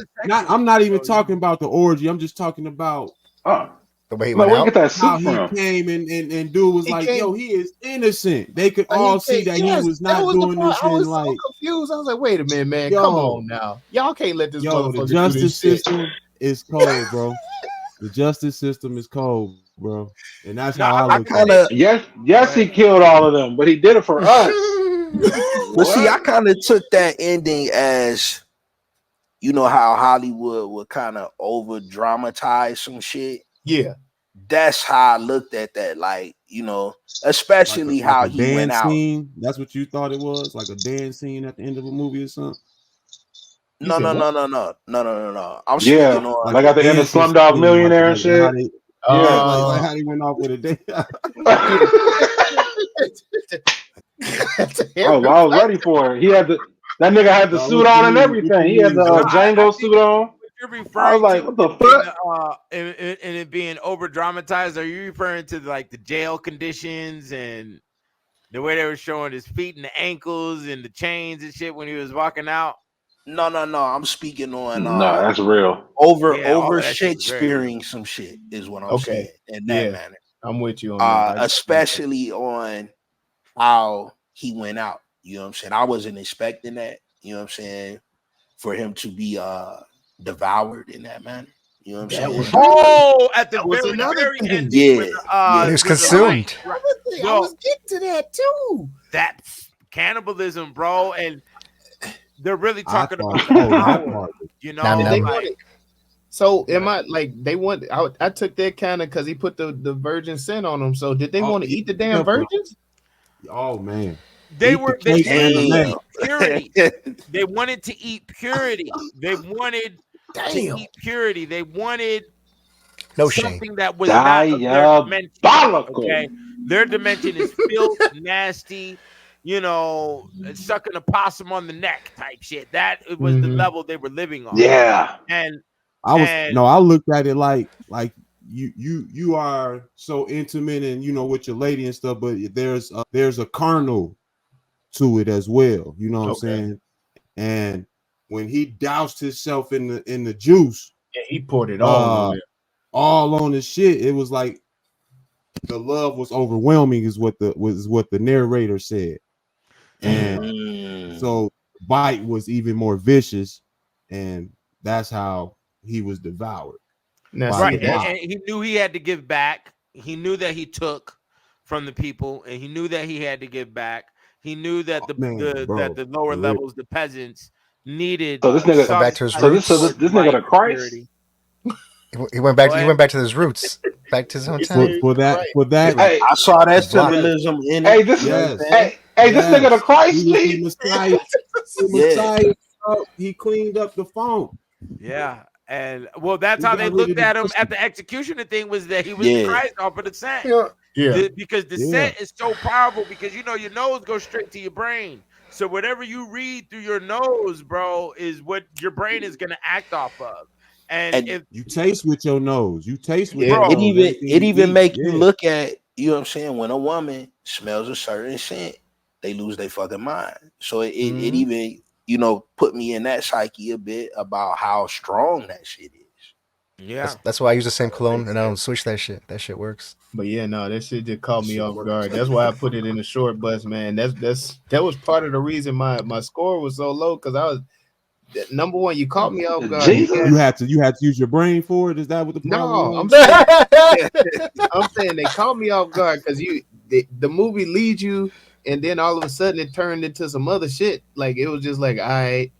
S7: I'm not even talking about the orgy. I'm just talking about
S2: Oh,
S4: The way he
S2: man,
S4: went
S2: where you
S4: out.
S2: get that
S7: how
S2: suit
S7: he
S2: from?
S7: came and dude was
S5: He
S7: like,
S5: came-
S7: yo, he is innocent. They could
S5: He
S7: all see
S5: came-
S7: that
S5: yes,
S7: he was
S5: that
S7: not
S5: was the
S7: doing
S5: part.
S7: this
S5: I was
S7: and
S5: so
S7: like,
S5: confused. I was like, wait a minute, man.
S7: Yo.
S5: Come on now. Y'all can't let this
S7: yo, the
S5: motherfucker do
S7: justice
S5: this shit.
S7: system is cold, bro. The justice system is cold, bro. And that's
S3: No,
S7: how I
S3: I
S7: look at
S9: kind
S7: it.
S9: of
S2: Yes, he killed all of them, but he did it for us.
S9: But see, I
S2: What?
S9: kind of took that ending as, you know, how Hollywood would kind of over dramatize some shit.
S5: Yeah.
S9: That's how I looked at that. Like, you know, especially how
S7: like a
S9: he went
S7: dance
S9: out.
S7: scene. That's what you thought it was, like a dance scene at the end of a movie or something. You
S9: No.
S7: said what?
S9: No. I'm
S2: Yeah,
S9: speaking on.
S2: like at the end of
S7: Dancing
S2: Slumdog
S7: scene,
S2: Millionaire and
S7: like how
S2: shit.
S7: they,
S2: Yeah.
S7: like how they went off with a dance.
S2: I was ready for it. He had that nigga had the
S7: No,
S2: suit
S7: what
S2: on
S7: you
S2: and
S7: mean?
S2: everything.
S7: What
S2: He
S7: you
S2: had the
S7: mean, bro?
S3: I
S2: Django
S3: think
S2: suit on.
S3: what you're
S2: I
S3: referring
S2: was like,
S3: to
S2: what the
S3: in being,
S2: fuck?
S3: in it being over dramatized. Are you referring to like the jail conditions and the way they were showing his feet and the ankles and the chains and shit when he was walking out?
S9: No. I'm speaking on
S2: No, that's real.
S3: Yeah, all
S9: over
S3: of that shit was very real.
S9: Shakespeareing some shit is what I'm
S5: Okay.
S9: saying in that
S5: Yeah.
S9: manner.
S5: I'm with you on that.
S9: Especially on how he went out. You know what I'm saying? I wasn't expecting that, you know what I'm saying, for him to be devoured in that manner. You know what I'm
S5: That
S9: saying?
S5: was-
S3: Oh, at the
S5: That was
S3: very,
S5: another
S3: very
S5: thing.
S3: ending.
S9: Yeah,
S3: With,
S9: yeah.
S4: He was
S3: with the
S4: consumed.
S3: light.
S5: I
S3: Yo,
S5: was getting to that too.
S3: that's cannibalism, bro. And they're really
S7: I
S3: talking
S7: thought,
S3: about the
S7: oh, that
S3: power.
S7: part.
S3: You know,
S4: Nom,
S5: Did
S4: nom.
S5: they
S3: like,
S5: want it? So
S3: Yeah.
S5: am I like they want? I took that kind of because he put the virgin sin on them. So did they
S7: Oh,
S5: want to
S7: yeah,
S5: eat the damn
S7: definitely.
S5: virgins?
S7: Oh man,
S3: they
S7: Eat
S3: were
S7: the
S3: they
S7: cake and the
S3: wanted
S7: mayo.
S3: purity. They wanted to eat purity. They wanted to eat purity. They wanted
S4: No shame.
S3: something that was not of their dimension.
S2: Diabolical.
S3: Okay, their dimension is filth, nasty. You know, sucking a possum on the neck type shit. That was the
S5: Mhm.
S3: level they were living on.
S2: Yeah.
S3: And
S7: I looked at it like you are so intimate and you know with your lady and stuff, but there's a carnal to it as well. You know what I'm saying? And when he doused himself in the juice,
S5: Yeah, he poured it all on it.
S7: all on his shit, it was like the love was overwhelming, is what the narrator said. And so bite was even more vicious, and that's how he was devoured.
S5: Now,
S7: by
S5: see,
S7: the
S3: right,
S7: mob.
S3: and he knew he had to give back. He knew that he took from the people, and he knew that he had to give back. He knew that that the lower levels, the peasants, needed.
S2: So this nigga
S4: Went back to his
S2: So this
S4: roots.
S2: this nigga the Christ.
S3: Purity.
S4: He went back.
S3: Go
S4: He
S3: ahead.
S4: went back to his roots, back to his hometown.
S7: for that.
S2: Hey,
S9: I saw that
S4: His block.
S9: symbolism in
S2: hey,
S9: it.
S2: this
S9: You know what I'm
S7: Yes.
S9: saying?
S2: hey, this nigga the Christ,
S7: He was the
S2: G.
S7: Messiah. The
S9: Yeah.
S7: Messiah. He cleaned up the phone.
S3: Yeah, and well, that's
S7: He
S3: how
S7: got
S3: they
S7: rid of
S3: looked
S7: the
S3: at him
S7: pussy.
S3: at the executioner thing. Was that he was
S9: Yeah.
S3: the Christ off of the scent?
S5: Yeah.
S3: Because the
S7: Yeah.
S3: scent is so powerful because you know your nose goes straight to your brain. So whatever you read through your nose, bro, is what your brain is gonna act off of. And
S9: And
S3: if
S7: You taste with your nose. You taste with
S5: Yeah.
S7: your
S9: It
S7: nose.
S9: even
S7: everything
S9: it
S7: you
S9: even
S7: eat.
S9: make you
S7: Yeah.
S9: look at, you know what I'm saying, when a woman smells a certain scent, they lose their fucking mind. So it even, you know, put me in that psyche a bit about how strong that shit is.
S3: yeah,
S4: That's why I use the same cologne and I don't switch that shit. That shit works.
S5: But yeah, no, that shit just caught me
S7: Shit
S5: off
S7: works.
S5: guard. That's why I put it in the short bus, man. That was part of the reason my score was so low because I was number one. You caught me off guard.
S2: Jesus.
S7: You had to use your brain for it. Is that what the problem
S5: No,
S7: was?
S5: I'm saying they caught me off guard because the movie leads you, and then all of a sudden it turned into some other shit. Like it was just like, all right.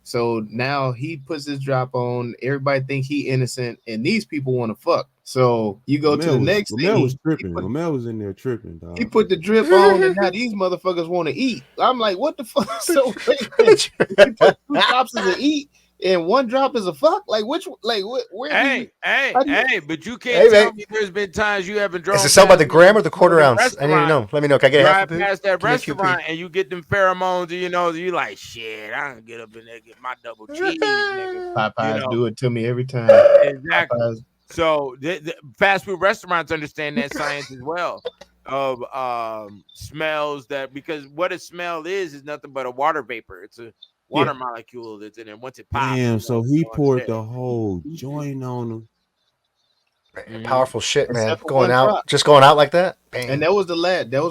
S5: So now he puts his drop on. Everybody think he innocent, and these people want to fuck. So you go to the next
S7: Lamel was
S5: scene.
S7: tripping. Lamel was in there tripping, dog.
S5: He put the drip on, and now these motherfuckers want to eat. I'm like, what the fuck? So wait a minute. He put 2 drops to eat, and one drop is a fuck. Like which? Like where do you?
S3: Hey, but you can't
S4: Hey,
S3: tell
S4: man.
S3: me there's been times you haven't drawn.
S4: Is it sold by the gram or the quarter
S3: the
S4: ounce? I need to know. Let me know. Can I get half a
S3: drive
S4: poop?
S3: past that
S4: Give me a QP.
S3: restaurant and you get them pheromones, and you like shit. I don't get up in there get my double cheese, nigga.
S5: Popeyes do it to me every time.
S3: Exactly.
S5: Popeyes.
S3: So the fast food restaurants understand that science as well of smells that because what a smell is nothing but a water vapor. It's a water molecule that's in it. Once it pops,
S7: Damn, so he poured
S3: shit.
S7: the whole joint on him.
S4: Powerful shit, man.
S5: Except for
S4: Going
S5: one
S4: out,
S5: drop.
S4: just going out like that. Bam.
S5: And that was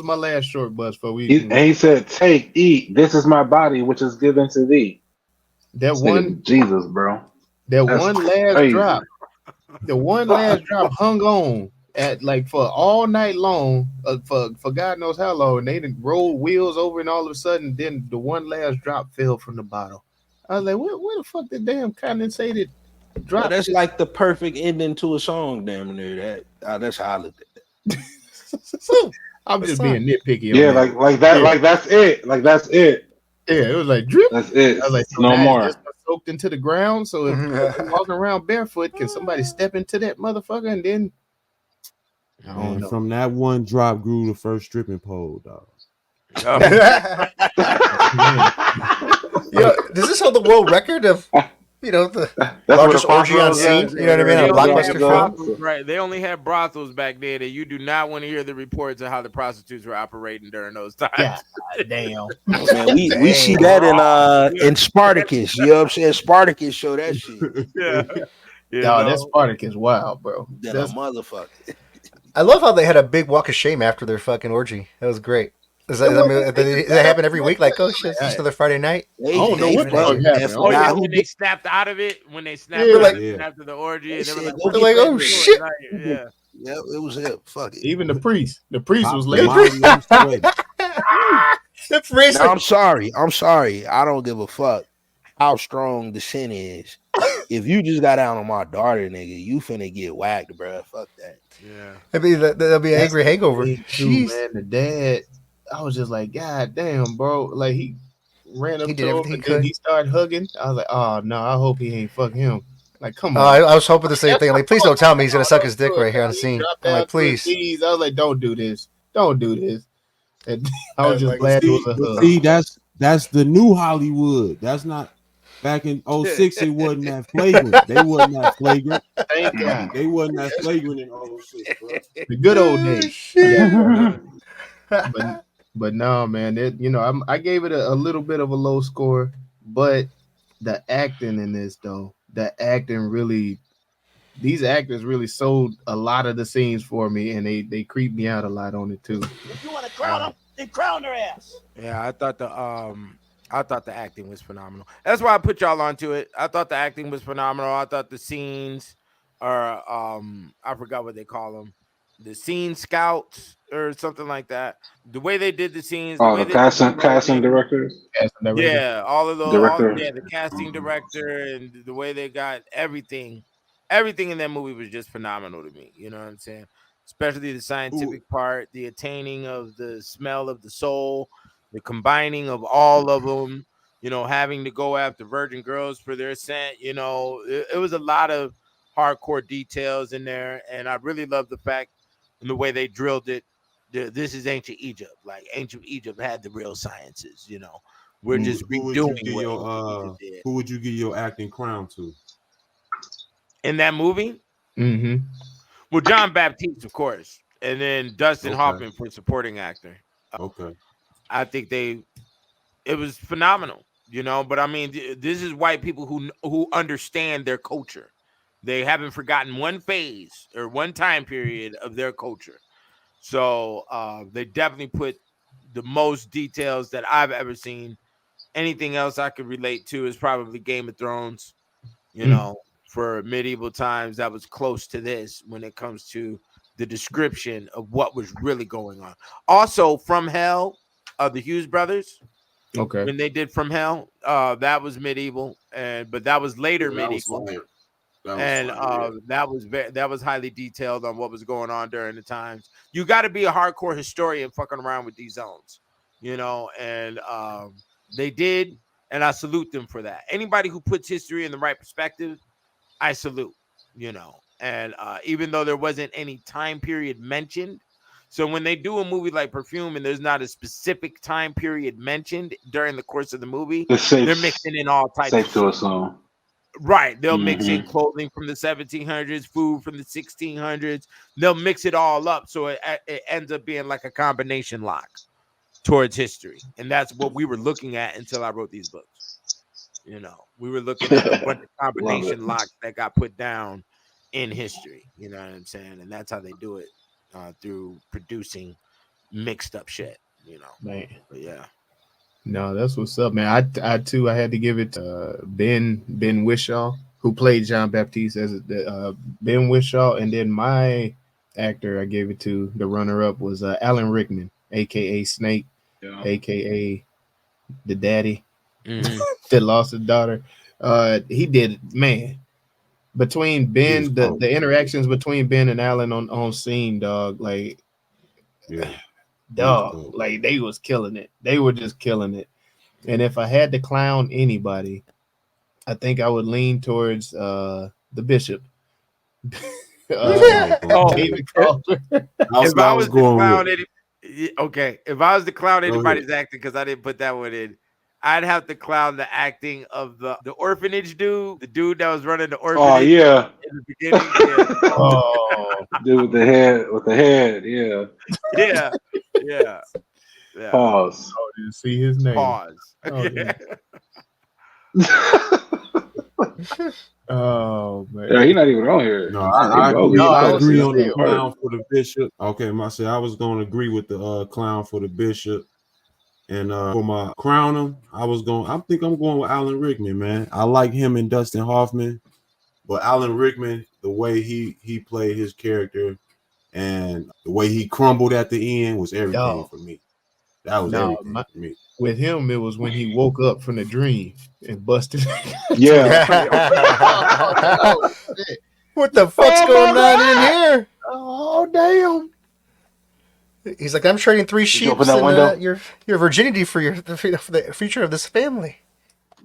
S5: my last short bus for we.
S2: He said, "Take, eat. This is my body, which is given to thee."
S5: That
S2: This
S5: one,
S2: nigga Jesus, bro.
S5: that
S2: That's
S5: one last
S2: crazy.
S5: drop. The one last drop hung on at like for all night long, for God knows how long. And they didn't roll wheels over, and all of a sudden, then the one last drop fell from the bottle. I was like, where the fuck did damn condensated drop?
S9: But that's like the perfect ending to a song, damn near that. That's how I looked at it.
S5: I'm just being nitpicky.
S2: Yeah,
S5: on that.
S2: like that, like that's it. Like that's it.
S5: Yeah, it was like drip.
S2: That's it.
S5: I was like, so
S2: no
S5: now
S2: more.
S5: it's just soaked into the ground. So if you're walking around barefoot, can somebody step into that motherfucker and then? I don't
S7: Man,
S5: know.
S7: from that one drop grew the first stripping pole, dog.
S4: Yo, does this hold the world record of the largest orgy on scene? You know what I mean? On a blockbuster film.
S3: Right. They only had brothels back then, and you do not want to hear the reports of how the prostitutes were operating during those times.
S5: Yeah, damn.
S9: Man, we see that in Spartacus. You know what I'm saying? Spartacus show that shit.
S3: Yeah.
S5: Yo, that Spartacus, wow, bro.
S9: That's a motherfucker.
S4: I love how they had a big walk of shame after their fucking orgy. That was great. Does that happen every week? Like, oh shit, it's just another Friday night.
S5: I don't know what the fuck happened.
S3: Oh yeah, when they snapped out of it, after the orgy, and they were
S4: like, oh shit.
S3: Yeah,
S9: it was it. Fuck it.
S5: Even the priest was late.
S4: The priest.
S9: Now, I'm sorry. I don't give a fuck how strong the sin is. If you just got out on my daughter, nigga, you finna get whacked, bro. Fuck that.
S3: Yeah.
S4: That'll be an angry hangover.
S5: Jeez, man, the dad. I was just like, God damn, bro. Like he ran up to him and then he started hugging. I was like, oh no, I hope he ain't fuck him. Like, come on.
S4: I was hoping the same thing. Like, please don't tell me he's gonna suck his dick right here on the scene. I'm like, please.
S5: I was like, don't do this. Don't do this. And I was just glad it was a hug.
S7: See, that's the new Hollywood. That's not back in 06. It wasn't that flagrant. They wasn't that flagrant.
S5: Thank God.
S7: They wasn't that flagrant in 06, bro.
S5: The good old days. Yeah. But no, man, I gave it a little bit of a low score, but the acting in this these actors really sold a lot of the scenes for me, and they creeped me out a lot on it too.
S8: If you want to crown them, then crown their ass.
S3: Yeah, I thought the acting was phenomenal. That's why I put y'all onto it. I thought the acting was phenomenal. I thought the scenes are I forgot what they call them. The scene scouts or something like that. The way they did the scenes.
S2: The casting directors.
S3: Yeah, all of those. The casting director and the way they got everything in that movie was just phenomenal to me. You know what I'm saying? Especially the scientific part, the attaining of the smell of the soul, the combining of all of them. Having to go after virgin girls for their scent. It was a lot of hardcore details in there, and I really love the fact and the way they drilled it. This is ancient Egypt. Like ancient Egypt had the real sciences. We're just redoing what did.
S7: Who would you give your acting crown to
S3: in that movie?
S5: Mm-hmm.
S3: Well, John Baptiste, of course, and then Dustin Hoffman for supporting actor.
S7: Okay,
S3: I think it was phenomenal. But I mean, this is white people who understand their culture. They haven't forgotten one phase or one time period of their culture. So they definitely put the most details that I've ever seen. Anything else I could relate to is probably Game of Thrones. For medieval times, that was close to this when it comes to the description of what was really going on. Also, From Hell, the Hughes brothers.
S5: Okay.
S3: When they did From Hell, that was medieval, but that was later medieval. That was highly detailed on what was going on during the times. You got to be a hardcore historian fucking around with these zones, and they did and I salute them for that. Anybody who puts history in the right perspective, I salute. And even though there wasn't any time period mentioned, so when they do a movie like Perfume and there's not a specific time period mentioned during the course of the movie,
S2: It's safe.
S3: they're mixing in all types
S2: Safe
S3: of
S2: to
S3: shit.
S2: assume.
S3: Right. They'll mix in
S2: Mhm.
S3: clothing from the 1700s, food from the 1600s. They'll mix it all up. So it ends up being like a combination lock towards history. And that's what we were looking at until I wrote these books. We were looking at a bunch of
S2: Love it.
S3: combination locks that got put down in history. You know what I'm saying? And that's how they do it through producing mixed up shit,
S5: Man.
S3: But yeah.
S5: No, that's what's up, man. I too, I had to give it to Ben Whishaw, who played John Baptiste as Ben Whishaw, and then my actor I gave it to, the runner-up, was Alan Rickman, aka Snake, aka the daddy that lost his daughter. He did, man. Between Ben, the interactions between Ben and Alan on scene, dog, like, dog, like they was killing it. They were just killing it. And if I had to clown anybody, I think I would lean towards the bishop. David Calder.
S3: If I was to clown anybody's acting, because I didn't put that one in, I'd have to clown the acting of the orphanage dude, the dude that was running the orphanage.
S2: Oh yeah.
S3: In the beginning. Yeah.
S5: Oh,
S2: dude with the head, yeah.
S3: Yeah.
S2: Pause.
S5: Oh, didn't see his name.
S3: Pause.
S5: Oh man.
S2: Yeah, he's not even on here.
S7: No, I agree on the
S2: part.
S7: clown for the bishop. Okay, I was going to agree with the clown for the bishop. And for my crown I think I'm going with Alan Rickman, man. I like him and Dustin Hoffman, but Alan Rickman, the way he played his character and the way he crumbled at the end was everything for me. That was everything for me.
S5: With him, it was when he woke up from the dream and busted.
S2: Yeah.
S4: What the fuck's going on in here?
S5: Oh damn.
S4: He's like, I'm trading 3 sheep
S2: open that window?
S4: and your virginity for the future of this family.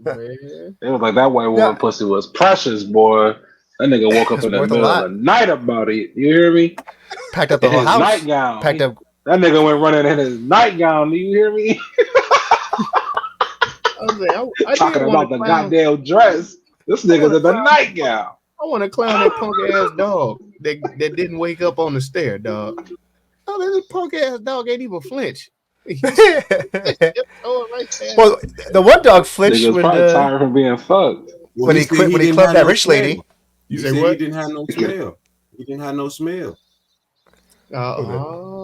S2: It was like that white woman pussy was precious, boy. That nigga woke up in the middle of the night about it. You hear me?
S4: Packed up the whole house.
S2: Nightgown.
S4: Packed up.
S2: That nigga went running in his nightgown. Do you hear me?
S5: I
S2: talking about the goddamn dress. This nigga's in the nightgown.
S5: I want to clown that punk ass dog that didn't wake up on the stair, dog. Oh, this punk ass dog ain't even flinch.
S4: Well, the one dog flinched
S2: when tired from being fucked.
S4: When he clubbed that rich lady.
S7: You say what? He didn't have no smell. He didn't have no smell.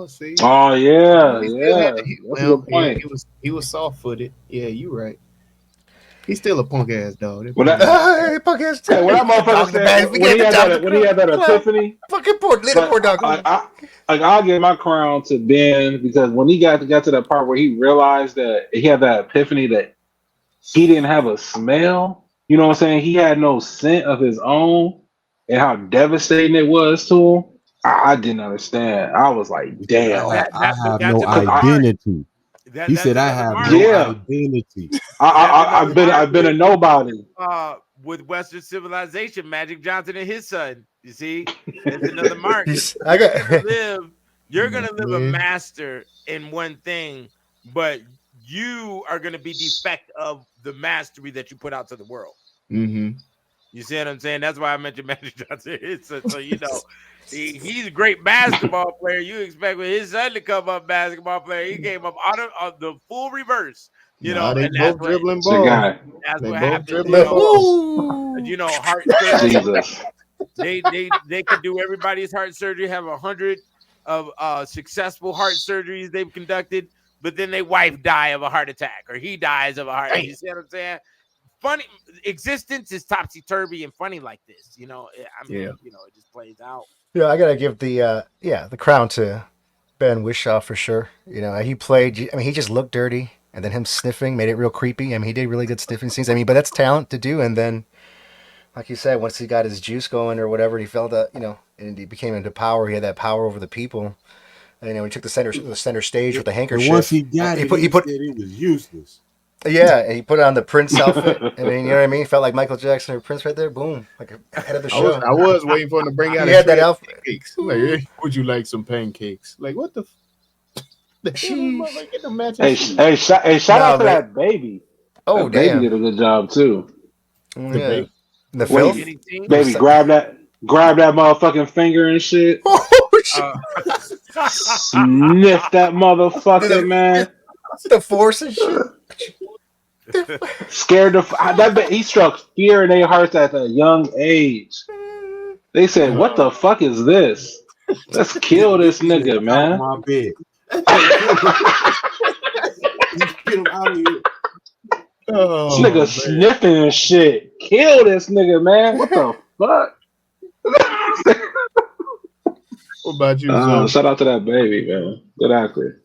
S5: See.
S2: Oh yeah, yeah.
S5: That's a good point. He was soft footed. Yeah, you right. He's still a punk ass dog.
S2: Punk ass dog. When that motherfucker said when he had that epiphany,
S4: fucking poor dog.
S2: I'll give my crown to Ben because when he got to that part where he realized that he had that epiphany that he didn't have a smell. You know what I'm saying? He had no scent of his own, and how devastating it was to him. I didn't understand. I was like, damn.
S7: I have no identity. He said, I have no identity.
S2: I've been a nobody.
S3: With Western civilization, Magic Johnson and his son. You see? There's another mark. You're going to live a master in one thing, but you are going to be defect of the mastery that you put out to the world.
S5: Mm-hmm.
S3: You see what I'm saying? That's why I mentioned Magic Johnson. So you know, he's a great basketball player. You expect with his son to come up basketball player. He came up out of the full reverse. You know,
S5: they both dribbling ball.
S3: That's what happened. You know, heart surgery. They could do everybody's heart surgery. Have 100 of successful heart surgeries they've conducted, but then their wife die of a heart attack, or he dies of a heart attack. You see what I'm saying? Funny existence is topsy-turvy and funny like this, you know. I mean, you know, it just plays out.
S4: Yeah, I gotta give the crown to Ben Whishaw for sure. You know, he played. I mean, he just looked dirty, and then him sniffing made it real creepy. I mean, he did really good sniffing scenes. I mean, but that's talent to do. And then, like you said, once he got his juice going or whatever, he felt that, you know, and he became into power. He had that power over the people. And, you know, he took the center stage with the handkerchief.
S7: And once he got he said it was useless.
S4: Yeah, and he put on the Prince outfit. I mean, you know what I mean? Felt like Michael Jackson or Prince right there. Boom, like head of the show.
S5: I was waiting for him to bring out
S4: He
S5: a
S4: had that
S5: tray of
S4: outfit.
S5: pancakes. Like, hey, would you like some pancakes? Like, what the hell?
S4: Sheesh.
S5: Get the matching shoes.
S2: Shout out to that baby.
S4: Oh,
S2: that baby
S4: damn.
S2: did a good job too.
S4: Yeah.
S5: baby.
S4: The
S2: Wait,
S4: filth?
S2: Baby, grab that motherfucking finger and shit.
S4: Oh, shit.
S2: Sniff that motherfucker, man.
S4: The force and shit.
S2: Scared he struck fear in their hearts at a young age. They said, "What the fuck is this? Let's kill this nigga, man."
S7: My bed. Get him out of here.
S2: This nigga sniffing and shit. Kill this nigga, man. What the fuck?
S5: What about you?
S2: Shout out to that baby, man. Good actor.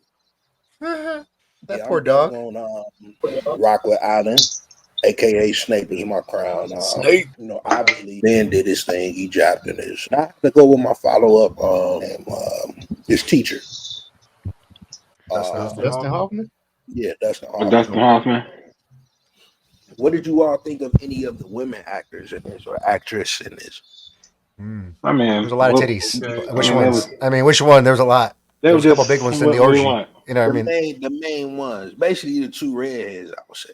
S4: That poor dog.
S9: On Rockwood Island, aka Snape is my crown.
S5: Snape.
S9: You know, obviously Ben did his thing. He jabbed in his. Now I have to go with my follow up. His teacher.
S5: Dustin Hoffman.
S9: Yeah, Dustin Hoffman.
S2: Dustin Hoffman.
S9: What did you all think of any of the women actors in this or actress in this?
S2: I mean,
S4: there's a lot of titties. Which ones? Which one? There's a lot. There was a couple big ones in the orgy. You know what I mean?
S9: The main ones, basically the two redheads, I would say.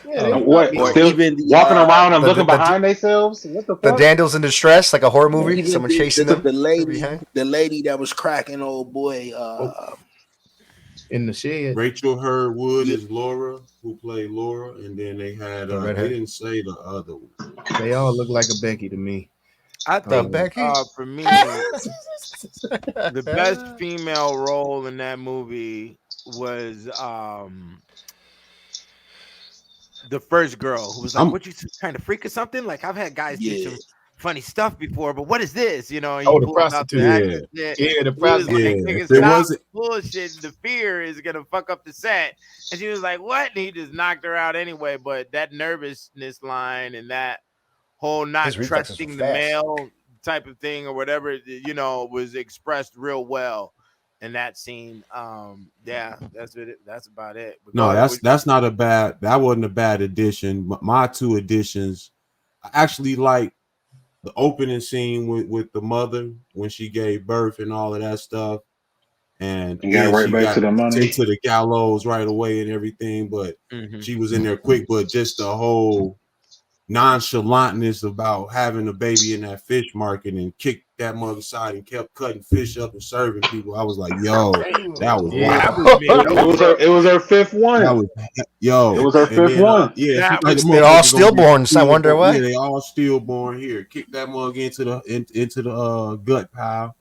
S5: Yeah,
S2: walking around and looking behind themselves? What the fuck?
S4: The Dandles in Distress, like a horror movie. Someone chasing them.
S9: The lady that was cracking old boy
S5: in the shed.
S7: Rachel Hurd Wood is Laura, who played Laura, and then they had they didn't say the other one.
S5: They all look like a Becky to me.
S3: I think
S4: Becky?
S3: For me, the best female role in that movie was the first girl who was like, "What, you kind of freak or something?" Like, I've had guys do some funny stuff before, but what is this? You know?
S5: The prostitute. The prostitute.
S3: Like, stop bullshit. The fear is gonna fuck up the set. And she was like, "What?" And he just knocked her out anyway. But that nervousness line and that whole not trusting the male type of thing or whatever, you know, was expressed real well in that scene. Yeah, that's about it. But
S7: no, that's not a bad. That wasn't a bad addition. My two additions, I actually like the opening scene with the mother when she gave birth and all of that stuff, and
S2: got right back to the money,
S7: into the gallows right away and everything. But she was in there quick. But just the whole nonchalantness about having a baby in that fish market and kicked that mother aside and kept cutting fish up and serving people. I was like, yo, that was wild.
S2: It was her fifth one.
S7: That was, it was
S2: her fifth one.
S4: They're all stillborns. I wonder why.
S7: Yeah, they all stillborn here. Kick that mug into the gut pile.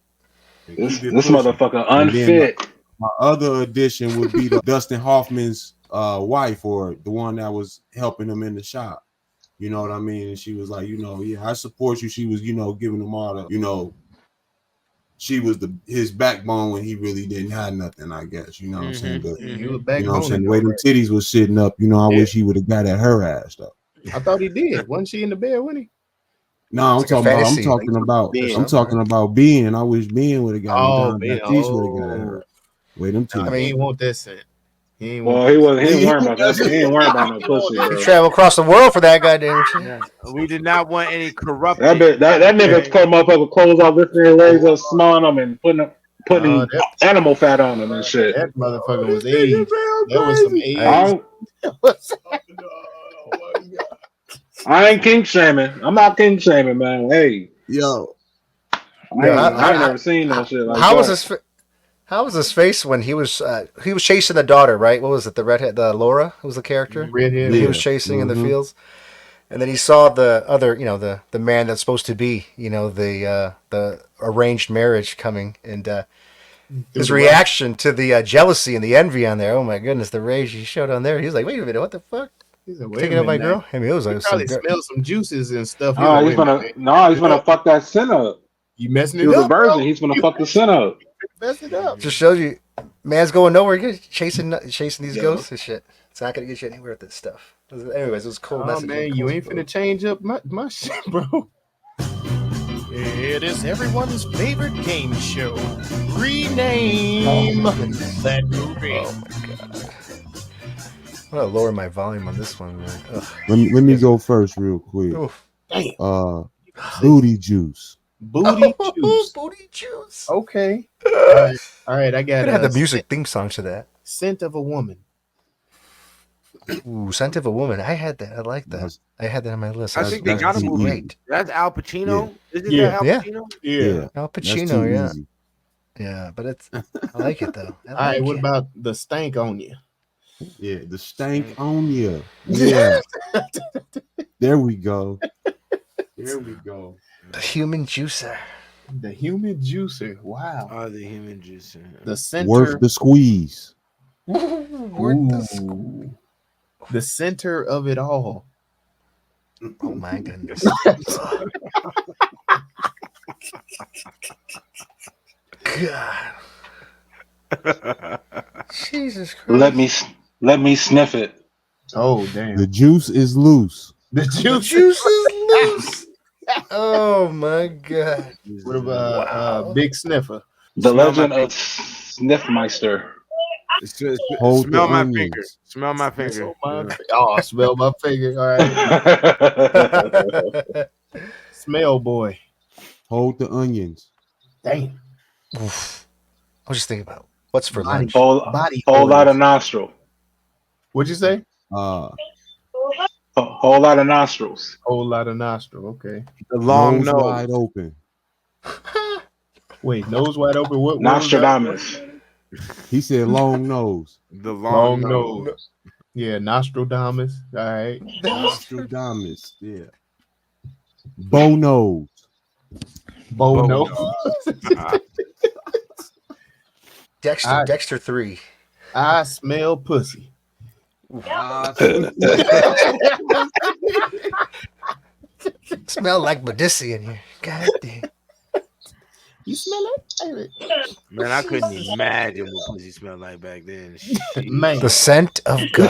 S2: This motherfucker unfit.
S7: My other addition would be Dustin Hoffman's wife, or the one that was helping him in the shop. You know what I mean? And she was like, I support you. She was, giving him all the, she was his backbone when he really didn't have nothing, I guess. You know what I'm saying? But,
S5: you know what
S7: I'm saying? The way them titties was sitting up, I wish he would have got at her ass though.
S5: I thought he did. Wasn't she in the bed, wasn't he?
S7: No, I'm talking about being. I wish being would have got him. Baptiste would have got at her. Wait, them titties.
S5: I mean, he want that set.
S2: He ain't worried about that. He ain't worried about no pussy.
S4: You travel across the world for that goddamn shit.
S3: Yeah. We did not want any corrupt.
S2: That nigga come up with clothes off, lifting their legs up, smelling them, and putting animal fat on them and shit.
S5: That motherfucker was aged. That was some age.
S2: I ain't king shaming. I'm not king shaming, man. Hey,
S7: yo,
S2: I ain't never seen no shit like that.
S4: How was his face when he was chasing the daughter, right? What was it? The redhead, the Laura was the character.
S5: Redhead.
S4: He was chasing in the fields, and then he saw the other, the man that's supposed to be, the arranged marriage coming, and his reaction to the jealousy and the envy on there. Oh my goodness, the rage he showed on there. He was like, "Wait a minute, what the fuck?"
S5: He's
S4: taking up my girl. I mean, it was like
S5: probably smell some juices and stuff.
S2: He's gonna fuck that sin up.
S5: You messing it
S2: up? He was
S5: a
S2: virgin. He's gonna fuck the sin up.
S5: Mess it up.
S4: Just shows you, man's going nowhere. You're chasing these ghosts and shit. It's not gonna get you anywhere with this stuff. Anyways, it was cool.
S5: Oh man, you ain't finna change up my shit, bro.
S10: It is everyone's favorite game show. Rename that movie.
S4: Oh my god. I'm gonna lower my volume on this one, man. Ugh.
S7: Let me go first real quick.
S4: Oof.
S5: Damn.
S7: Booty juice.
S5: Booty juice.
S4: Booty juice.
S5: Okay. All right. I got
S4: Could have had the music theme song to that.
S5: Scent of a woman.
S4: Ooh, Scent of a Woman. I had that. I like that.
S7: That's-
S4: I had that on my list.
S3: I
S7: That's-
S3: think they
S7: that's
S3: got a
S7: too
S3: movie.
S4: great.
S3: That's Al Pacino. Isn't
S5: Yeah.
S3: that Al
S4: Yeah.
S3: Pacino?
S7: Yeah.
S4: Al
S7: That's
S4: Pacino,
S7: too
S4: yeah.
S7: easy.
S4: Yeah, but it's I like it though. I
S5: All right.
S4: like
S5: What
S4: it.
S5: about the stank on you?
S7: Yeah, the stank on you. Yeah. There we go. There we go.
S4: The human juicer.
S5: The human juicer. Wow.
S3: Oh, the human juice.
S5: The center.
S7: Worth the squeeze.
S5: Ooh. The center of it all.
S4: Oh my goodness. God. Jesus Christ.
S2: Let me sniff it.
S5: Oh damn.
S7: The juice is loose.
S5: The
S4: The
S5: juice.
S4: juice is loose. Oh my God.
S5: What about Big Sniffer?
S2: The
S3: Smell
S2: Legend
S3: my
S2: of Sniffmeister.
S7: Hold
S3: Smell
S7: the
S3: my
S7: onions.
S3: finger. Smell my finger.
S5: Oh, smell my finger. All right. Smell boy.
S7: Hold the onions.
S5: Damn.
S4: Oof. I was just thinking about what's for
S5: Body-
S4: lunch.
S5: Body
S2: Whole lot
S5: oils.
S2: of nostril.
S5: What'd you say?
S7: Uh,
S2: A whole lot of nostrils.
S5: Whole lot of nostril. Okay.
S3: The long
S7: nose
S3: nose.
S7: wide open.
S5: Wait, nose wide open. What was
S2: Nostradamus.
S7: He said long nose.
S3: The
S5: that?
S3: long,
S5: Long
S3: nose.
S5: nose. Yeah, Nostradamus. All right.
S7: Nostradamus. Yeah. Bow nose.
S5: Bow
S3: Bow
S5: nose.
S4: Dexter, Dexter 3.
S5: I smell pussy.
S4: Smell like Medici in here. God damn.
S5: You smell it?
S3: Man, I couldn't imagine what pussy smelled like back then. Shit.
S5: Man.
S4: The scent of God.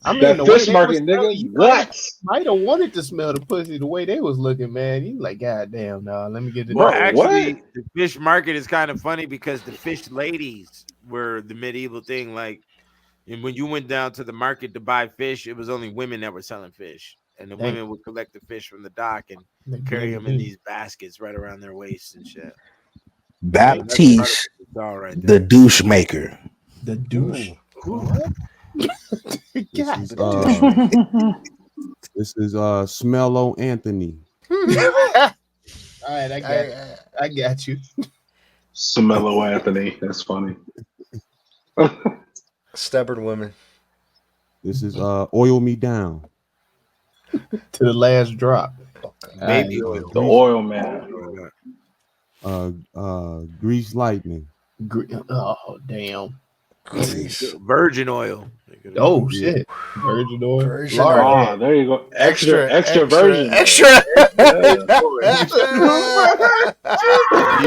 S5: I mean,
S2: That
S5: the way
S2: fish
S5: they
S2: market,
S5: was smelling,
S2: nigga.
S5: you
S2: What?
S5: might have wanted to smell the pussy the way they was looking, man. You like, God damn, nah, let me get the
S3: Well,
S2: Bro,
S3: actually,
S2: what?
S3: the fish market is kind of funny because the fish ladies were the medieval thing. Like, and when you went down to the market to buy fish, it was only women that were selling fish, and the
S5: Dang.
S3: women would collect the fish from the dock and
S5: They
S3: carry
S5: bring
S3: them
S5: it
S3: in these baskets right around their waists and shit.
S6: Baptiste,
S3: All right
S6: the
S3: there.
S6: douche maker.
S5: The douche.
S4: What?
S7: This
S5: God.
S7: is Smello Anthony.
S5: All right, I got you.
S2: Samello Anthony. That's funny.
S4: Stubborn women.
S7: This is Oil Me Down.
S5: To the last drop.
S3: Baby
S5: All right.
S3: oil.
S2: The oil man.
S7: Grease Lightning.
S5: Oh damn.
S3: Virgin oil.
S5: Oh
S7: Yeah.
S5: shit. Virgin oil.
S4: Virgin
S5: Lard
S4: oil.
S2: Ah,
S5: head.
S2: there you go. Extra virgin.
S4: Extra.
S3: You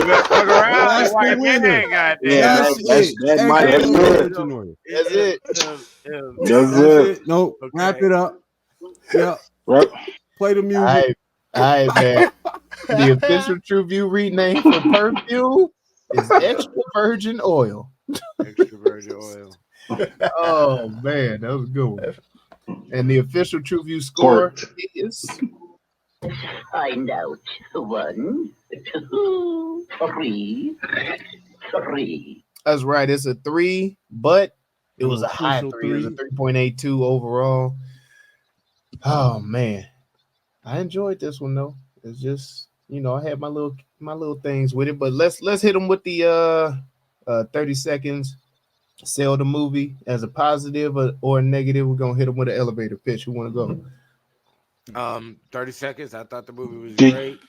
S3: better fuck around.
S7: That's
S3: and wipe
S7: the
S3: your
S7: winner.
S3: neck, goddamn.
S2: Yeah, that might
S7: Extra
S2: be good.
S7: virgin oil.
S5: That's it.
S2: That's
S7: That's
S2: it.
S7: it. Nope.
S3: Okay.
S7: Wrap it up. Yep.
S2: Right.
S7: Play the
S5: All
S7: music.
S5: right, man. The official TruVue rename for Perfume is extra virgin oil.
S3: Extra virgin oil.
S5: Oh man, that was a good one. And the official TruVue score
S2: Squirt.
S5: is
S11: Find out. 1, 2, 3, 3.
S5: that's right. It's a 3, but it was a high
S7: Official
S5: 3. It was a
S7: 3.
S5: 3.82 overall. Oh man, I enjoyed this one though. It's just I had my little things with it, but let's hit them with the 30 seconds. Sell the movie as a positive or a negative. We're gonna hit them with an elevator pitch. Who want to go?
S3: 30 seconds. I thought the movie was
S2: Did-
S3: great.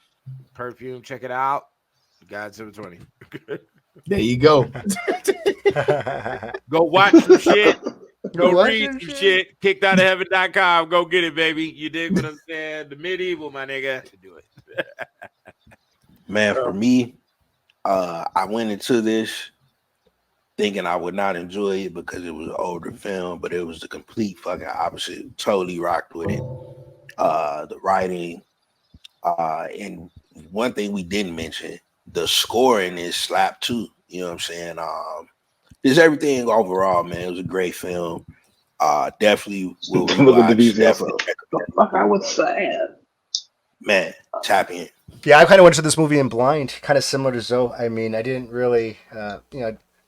S3: Perfume, check it out. God 720.
S5: There you go.
S3: Go watch some shit. Go
S4: watch
S3: read
S4: some
S3: some
S4: shit.
S3: shit. Kickedoutofheaven.com. Go get it, baby. You dig what I'm saying? The medieval, my nigga. Do it.
S9: Man, for me, I went into this thinking I would not enjoy it because it was an older film, but it was the complete fucking opposite. Totally rocked with it. The writing, and one thing we didn't mention, the scoring is slap too. You know what I'm saying? Just everything overall, man. It was a great film. Definitely will
S2: Look at the
S9: rewatch.
S2: BC.
S9: Definitely
S2: The fuck, I was sad.
S9: man, tap in.
S4: Yeah, I kind of went to this movie in blind, kind of similar to Zoe. I mean, I didn't really,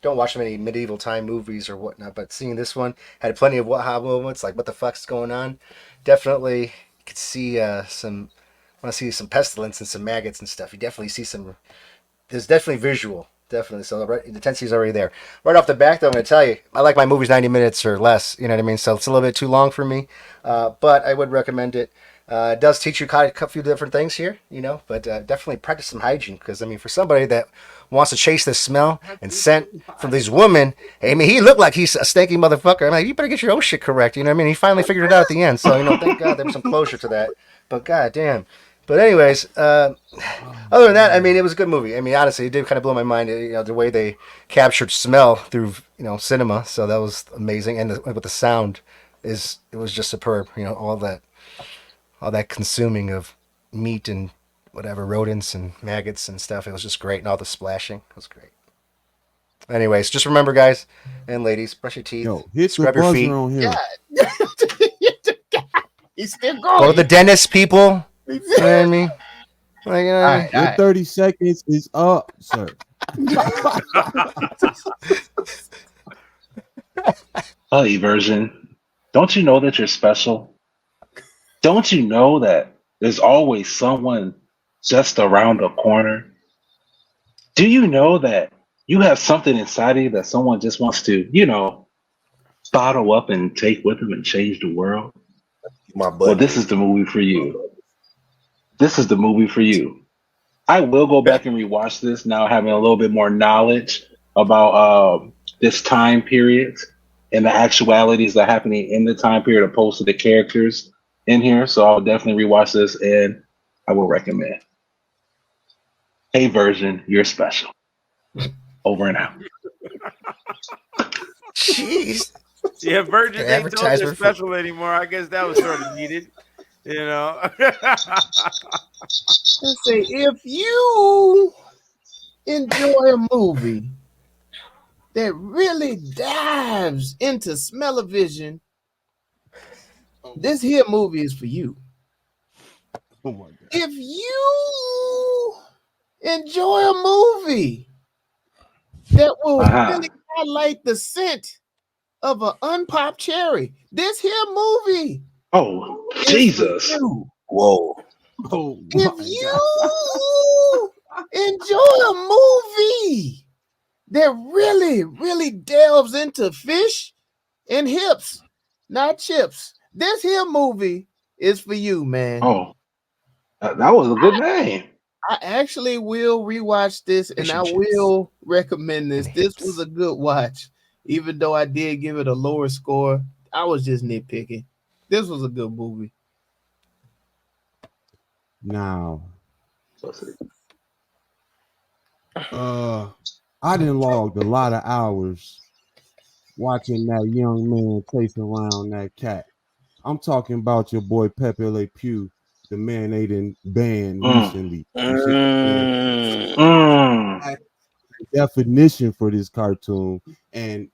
S4: don't watch many medieval time movies or whatnot, but seeing this one had plenty of what-ha moments, like what the fuck's going on. Definitely could see some, want to see some pestilence and some maggots and stuff. You definitely see some, there's definitely visual. Definitely. So the intensity is already there. Right off the back, though, I'm going to tell you, I like my movies 90 minutes or less. You know what I mean? So it's a little bit too long for me, but I would recommend it. It does teach you a few different things here, but definitely practice some hygiene because, I mean, for somebody that wants to chase the smell and scent from these women, I mean, he looked like he's a stanky motherfucker. I'm like, you better get your own shit correct. You know what I mean? He finally figured it out at the end. So, thank God there was some closure to that. But goddamn. But anyways, other than that, I mean, it was a good movie. I mean, honestly, it did kind of blow my mind, the way they captured smell through, cinema. So that was amazing. And with the sound, it was just superb. All that consuming of meat and whatever, rodents and maggots and stuff. It was just great. And all the splashing. It was great. Anyways, just remember, guys and ladies, brush your teeth.
S7: Yo, hit
S4: scrub
S7: the
S4: your
S7: buzzer
S4: feet.
S7: on him.
S5: He's still going.
S4: Go to the dentist, people. You know what I mean? Like,
S7: Your 30 seconds is up, sir.
S2: Hey, version. Don't you know that you're special? Don't you know that there's always someone just around the corner? Do you know that you have something inside of you that someone just wants to, bottle up and take with them and change the world? Well, this is the movie for you. This is the movie for you. I will go back and rewatch this now, having a little bit more knowledge about this time period and the actualities that are happening in the time period opposed to the characters in here. So I'll definitely rewatch this and I will recommend. Hey, version, you're special. Over and out.
S4: Jeez.
S3: Yeah, Virgin ain't told they're
S4: Advertisement for-
S3: special anymore. I guess that was sort of needed.
S5: Let's say if you enjoy a movie that really dives into smell-o-vision, this here movie is for you.
S7: Oh my God.
S5: If you enjoy a movie that will really highlight the scent of an unpopped cherry, this here movie.
S2: Oh, Jesus.
S9: Whoa.
S7: Oh,
S5: If you enjoy a movie that really, really delves into fish and hips, not chips, this here movie is for you, man.
S2: Oh, that was a good name.
S5: I actually will rewatch this and I will recommend this. This was a good watch. Even though I did give it a lower score, I was just nitpicking. This was a good movie.
S7: Now, I done logged a lot of hours watching that young man chasing around that cat. I'm talking about your boy Pepe Le Pew, the man they done banned recently. Definition for this cartoon, and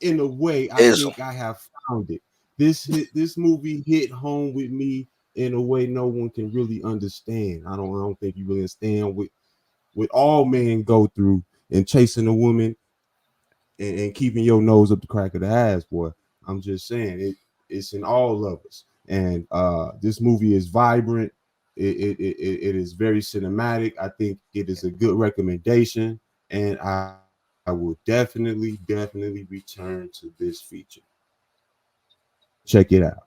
S7: in a way, I think I have found it. This movie hit home with me in a way no one can really understand. I don't think you really understand what all men go through in chasing a woman and keeping your nose up the crack of the ass, boy. I'm just saying it's in all of us. And this movie is vibrant. It is very cinematic. I think it is a good recommendation, and I will definitely return to this feature. Check it out.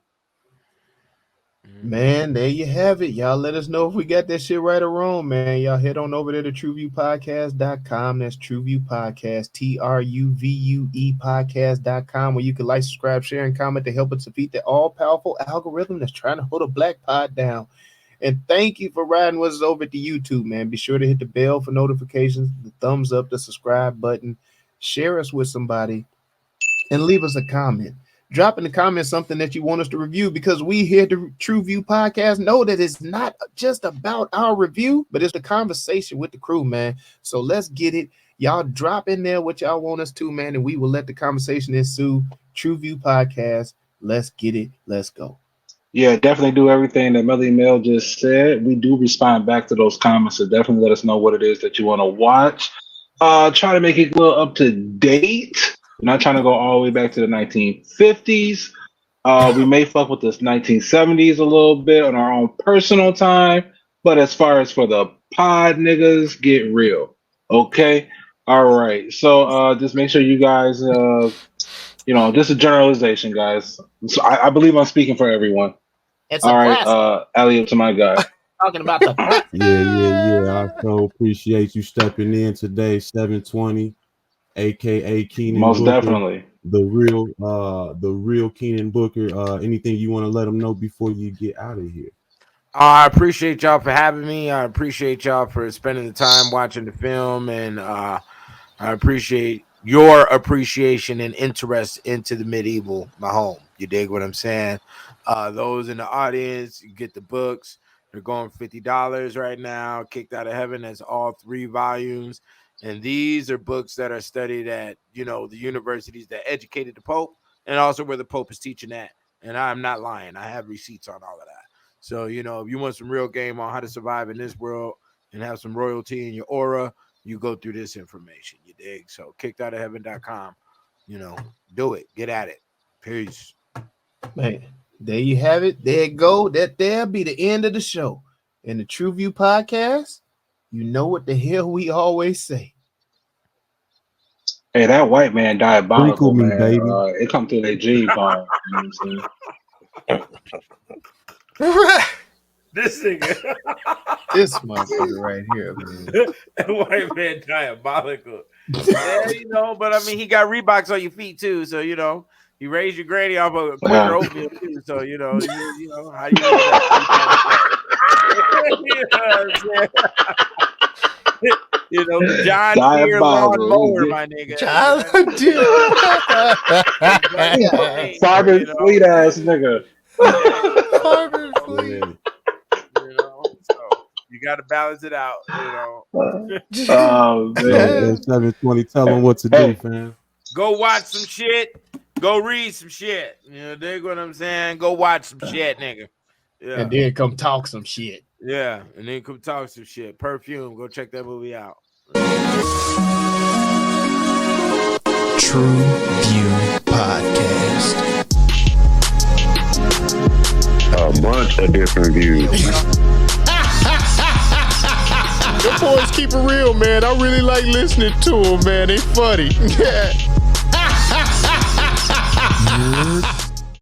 S5: Man, there you have it. Y'all let us know if we got that shit right or wrong, man. Y'all head on over there to TruVuePodcast.com. That's TruVue Podcast, TruVue podcast.com, where you can like, subscribe, share, and comment to help us defeat the all-powerful algorithm that's trying to hold a black pod down. And thank you for riding with us over to YouTube, man. Be sure to hit the bell for notifications, the thumbs up, the subscribe button, share us with somebody, and leave us a comment. drop in the comments something that you want us to review, because we here at the TruVue podcast know that it's not just about our review, but it's the conversation with the crew, man. So let's get it. Y'all drop in there what y'all want us to, man, and we will let the conversation ensue. TruVue podcast. Let's get it. Let's go.
S2: Yeah, definitely do everything that Melly Mel just said. We do respond back to those comments, so definitely let us know what it is that you want to watch. Try to make it a little up to date. We're not trying to go all the way back to the 1950s. We may fuck with this 1970s a little bit on our own personal time, but as far as for the pod niggas, get real. Okay? All right. So just make sure you guys, just a generalization, guys. So I believe I'm speaking for everyone.
S5: It's
S2: all right, alley up to my guy.
S5: Talking about the
S7: Yeah. I so appreciate you stepping in today, 720, aka Keenan
S2: Most
S7: Booker,
S2: definitely.
S7: the real Keenan Booker. Anything you want to let them know before you get out of here?
S3: I appreciate y'all for having me. I appreciate y'all for spending the time watching the film, and I appreciate your appreciation and interest into the medieval, my home. You dig what I'm saying? Those in the audience, you get the books. They're going $50 right now. Kicked Out of Heaven has all 3 volumes. And these are books that are studied at, the universities that educated the Pope, and also where the Pope is teaching at. And I'm not lying. I have receipts on all of that. So, if you want some real game on how to survive in this world and have some royalty in your aura, you go through this information. You dig? So kickedoutofheaven.com. Do it. Get at it. Peace.
S5: Man, there you have it. There it go. There'll be the end of the show. In the TruVue podcast, you know what the hell we always say.
S2: Hey, that white man diabolical,
S7: Me,
S2: man.
S7: baby.
S2: It come through that G bar. You know what I'm saying?
S3: This nigga.
S5: This motherfucker right here, man.
S3: That white man diabolical. Yeah, but I mean, he got Reeboks on your feet too, so he raised your granny off a quicker oatmeal too. So how you John Deere lawnmower, my nigga.
S4: John Deere.
S2: Farmer fleet ass nigga.
S4: Farmer fleet.
S3: So you got to balance it out.
S2: Oh man.
S7: 720. Tell them what to do, fam.
S3: Go watch some shit. Go read some shit. Dig what I'm saying? Go watch some shit, nigga. Yeah.
S5: And then come talk some shit.
S3: Yeah, and then come talk some shit. Perfume. Go check that movie out.
S1: TruVue Podcast.
S12: A bunch of different views.
S10: Your boys keep it real, man. I really like listening to them, man. They funny.
S1: You're